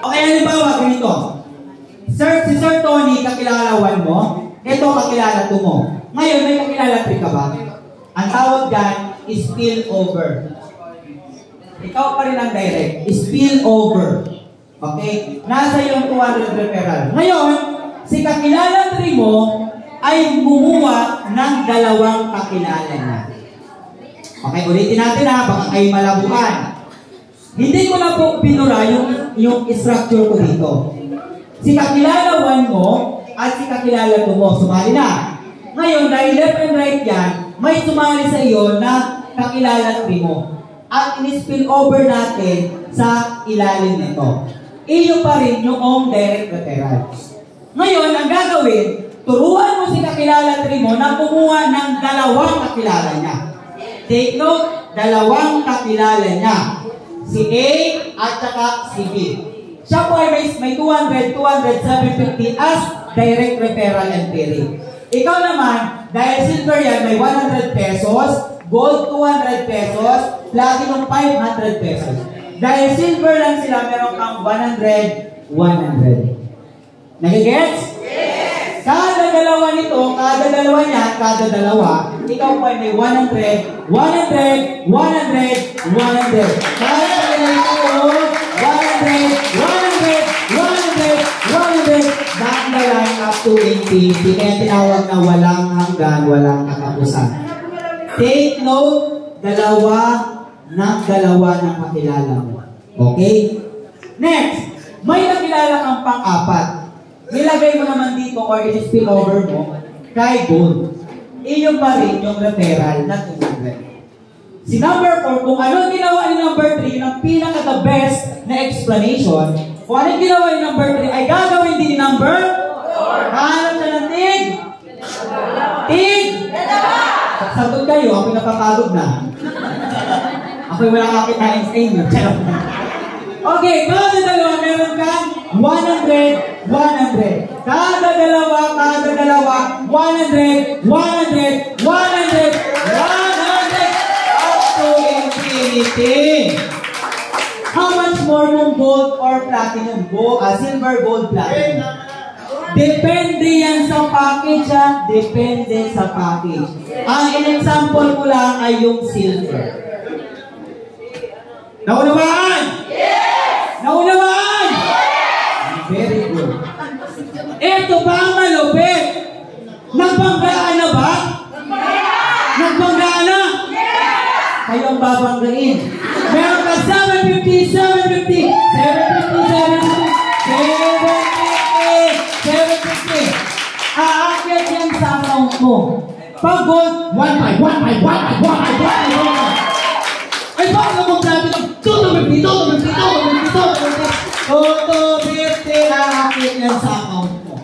Okay, halimbawa, ganito. Si Sir Tony, kakilalawan mo. Ito, kakilala to mo. Ngayon, may kakilala 3 ka ba? Ang tawag dyan is spill over. Ikaw pa rin ang direct. Spill over. Okay? Nasa yung 200 referral. Ngayon, si kakilala 3 mo ay bumuha ng 2 kakilala niya. Okay, ulitin natin ha, baka kayo malabukan. Hindi ko na po pinura yung structure ko dito. Si kakilala 1 mo at si kakilala 2 mo, sumali na. Ngayon, dahil left and right yan, may sumali sa iyo na kakilala 3 mo. At in-spill over natin sa ilalim nito. Iyo pa rin yung direct referral. Ngayon, ang gagawin, turuan mo si kakilala 3 mo na kumuha ng 2 kakilala niya. Take note, 2 kakilala niya. Si A at saka si B. Siya po ay may 200, 750 as direct referral and pairing. Ikaw naman, dahil silver yan, may 100 pesos, gold 200 pesos, platinum 500 pesos. Dahil silver lang sila, meron kang 100, 100. Nagigets? Yes! Kada dalawa nito, kada dalawa niya, kada dalawa, ikaw po ay may 100, 100, 100, 100. Kada dalawa nito, 100, 100, 100, 100, back the line up to infinity. Kaya tinawag na walang hanggan, walang katapusan. Take note, 2 ng kakilala mo. Okay? Next, may nakilala kang pang-4. Nilagay mo naman dito or i-spill over mo kay gold. Iyo pa rin yung referral na 200. Si number 4, kung ano ginawa ni number 3, ang pinaka-the best na explanation, kung ano ginawa ni number 3, ay gagawin din ni number 4. Hanap siya ng tig? Tig? Sagot kayo, ako napapagod na. Ako'y wala kakitain sa inyo. Okay, kada dalawa, meron kang 100, 100. Kada dalawa, 100, 100, 100, 100, up to infinity. How much more yung gold or platinum? Silver, gold, platinum. Depende yan sa package, ha? Depende sa package. Ang in-example ko lang ay yung silver. Naunawaan? Yes! Naunawaan? Yes! Very good. Ito ba ang malupit? Nagbanggaan na ba? Yes! Nagbanggaan na? Yes! Kayo ang babanggain. Meron ka 750, 750, 750, 750, 750. Aakyat yan sa account mo. Pag gold, 1 by 1. Ay, bakit mo sabi ng 250, 250, 250, 250, aakit yan sa account mo.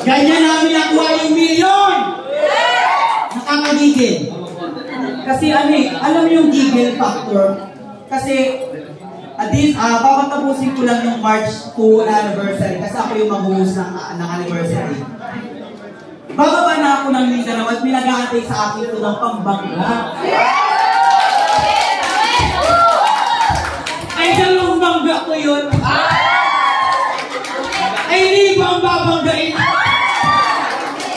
Ganyan namin nakuha yung milyon! Nakakagigil. Kasi alam mo yung gigil factor? Kasi, papatapusin ko lang yung March 2 anniversary kasi ako yung mag-host ng anniversary. Bababa na ako ng Mindanao at pinag-aantay sa akin ito ng pambangga. Ay, dalawang bangga ko yun. Ay, hindi ba ang babanggain?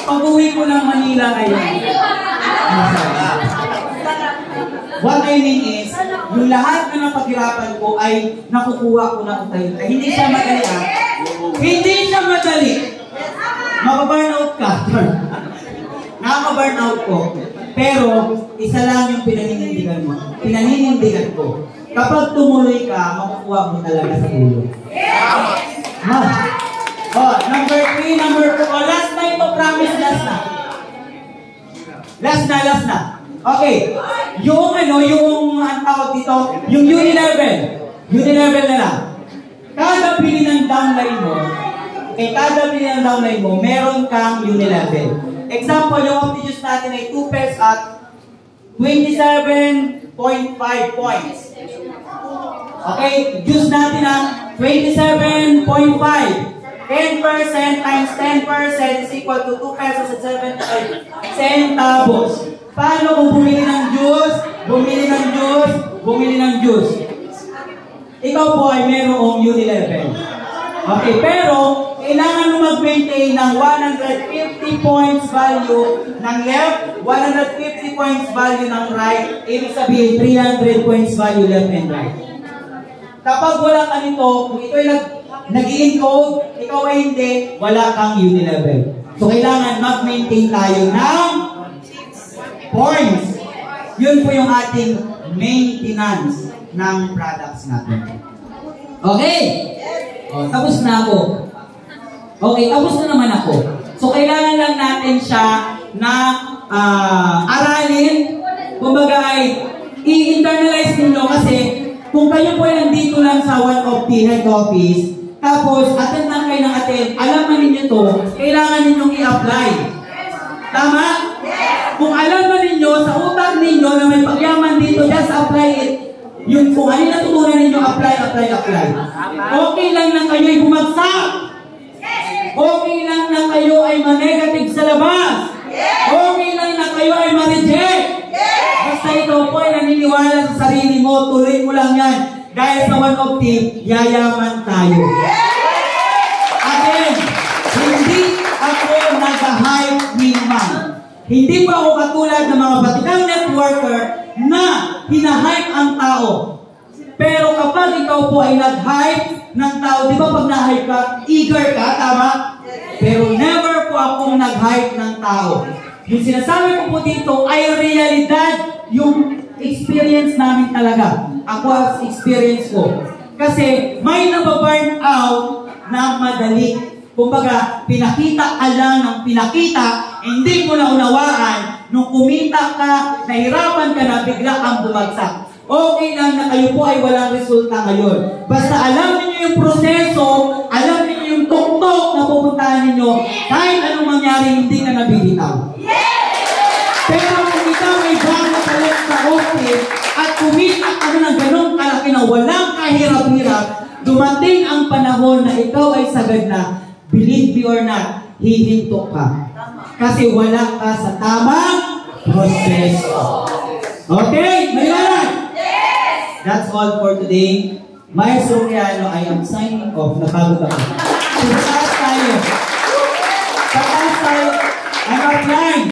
Pag-uwi ko ng Manila ngayon. What I mean is, yung lahat na napaghirapan ko ay nakukuha ko na tayo. Hindi siya madali, Hindi siya madali. Maka-burnout ka. Nakaka-burnout ko. Pero, isa lang yung pinaninindigan mo. Pinaninindigan ko. Kapag tumuloy ka, makukuha mo talaga sa ulo. Number 3, number 4. Last na ito, promise, last na. Last na. Okay. Yung ang tawag dito, yung unilevel. Unilevel na lang. Kada pili ng downline mo, kada pili ng downline mo, meron kang unilevel. example, yung opti-juice natin ay 2 pairs at 27.5 points. Okay, juice natin ang 27.5. 10% times 10% is equal to 2 pesos at 75 centavos. Paano kung bumili ng juice? Bumili ng juice? Bumili ng juice. Ikaw po ay merong Unilevel. Okay, pero kailangan mo mag-maintain ng 150 points value ng left, 150 points value ng right, ibig sabihin 300 points value left and right. Kapag wala ka nito, kung ito ay nag-i-encode, ikaw ay hindi, wala kang Unilevel. So kailangan mag-maintain tayo ng points. Yun po yung ating maintenance ng products natin. Okay? O, tapos na ako. Okay, tapos na naman ako. So, kailangan lang natin siya na aralin. Kumbaga ay i-internalize ninyo kasi kung kayo po ay nandito lang sa one of the head office, tapos attend lang kayo ng attend, alam na ninyo to, kailangan ninyong i-apply. Tama? Kung alam na ninyo, sa utak ninyo na may pagyaman dito, just apply it. Yung kung ano natutunan ninyo, apply. Okay lang na kayo ay bumagsak. Okay lang na kayo ay ma-negative sa labas. Okay lang na kayo ay ma-reject. Basta ito po ay naniniwala sa sarili mo, tuloy mo lang yan. Dahil sa one of the, yayaman tayo. Again, hindi ako nag-hype ni man. Hindi pa ako katulad ng mga batikang networker na hinahype ang tao. Pero kapag ikaw po ay nag-hype ng tao, di ba pag na-hype ka, eager ka, tama? Pero never po akong nag-hype ng tao. Yung sinasabi ko po dito ay realidad, yung experience namin talaga. Ako as experience ko. Kasi may nababurn out na madali. Kumbaga, pinakita ka lang ng pinakita, hindi mo na unawaan, nung kumita ka, nahirapan ka na, bigla kang bumagsak. Okay lang na kayo po ay walang resulta ngayon. Basta alam niyo yung proseso, alam niyo yung tuktok na pupuntahan ninyo, kahit anong mangyari, hindi ka nabibitaw. Pero kung ikaw ay bago palit sa office at kumita ka na ng ganong kalaki na walang kahirap-hirap, dumating ang panahon na ikaw ay sagad na, believe me or not, hihinto ka. Kasi wala ka sa tamang proseso. Okay? Maliwanag? That's all for today. Maestro Criano, I am signing off. Napagod ako. Sa taas tayo. I'm offline.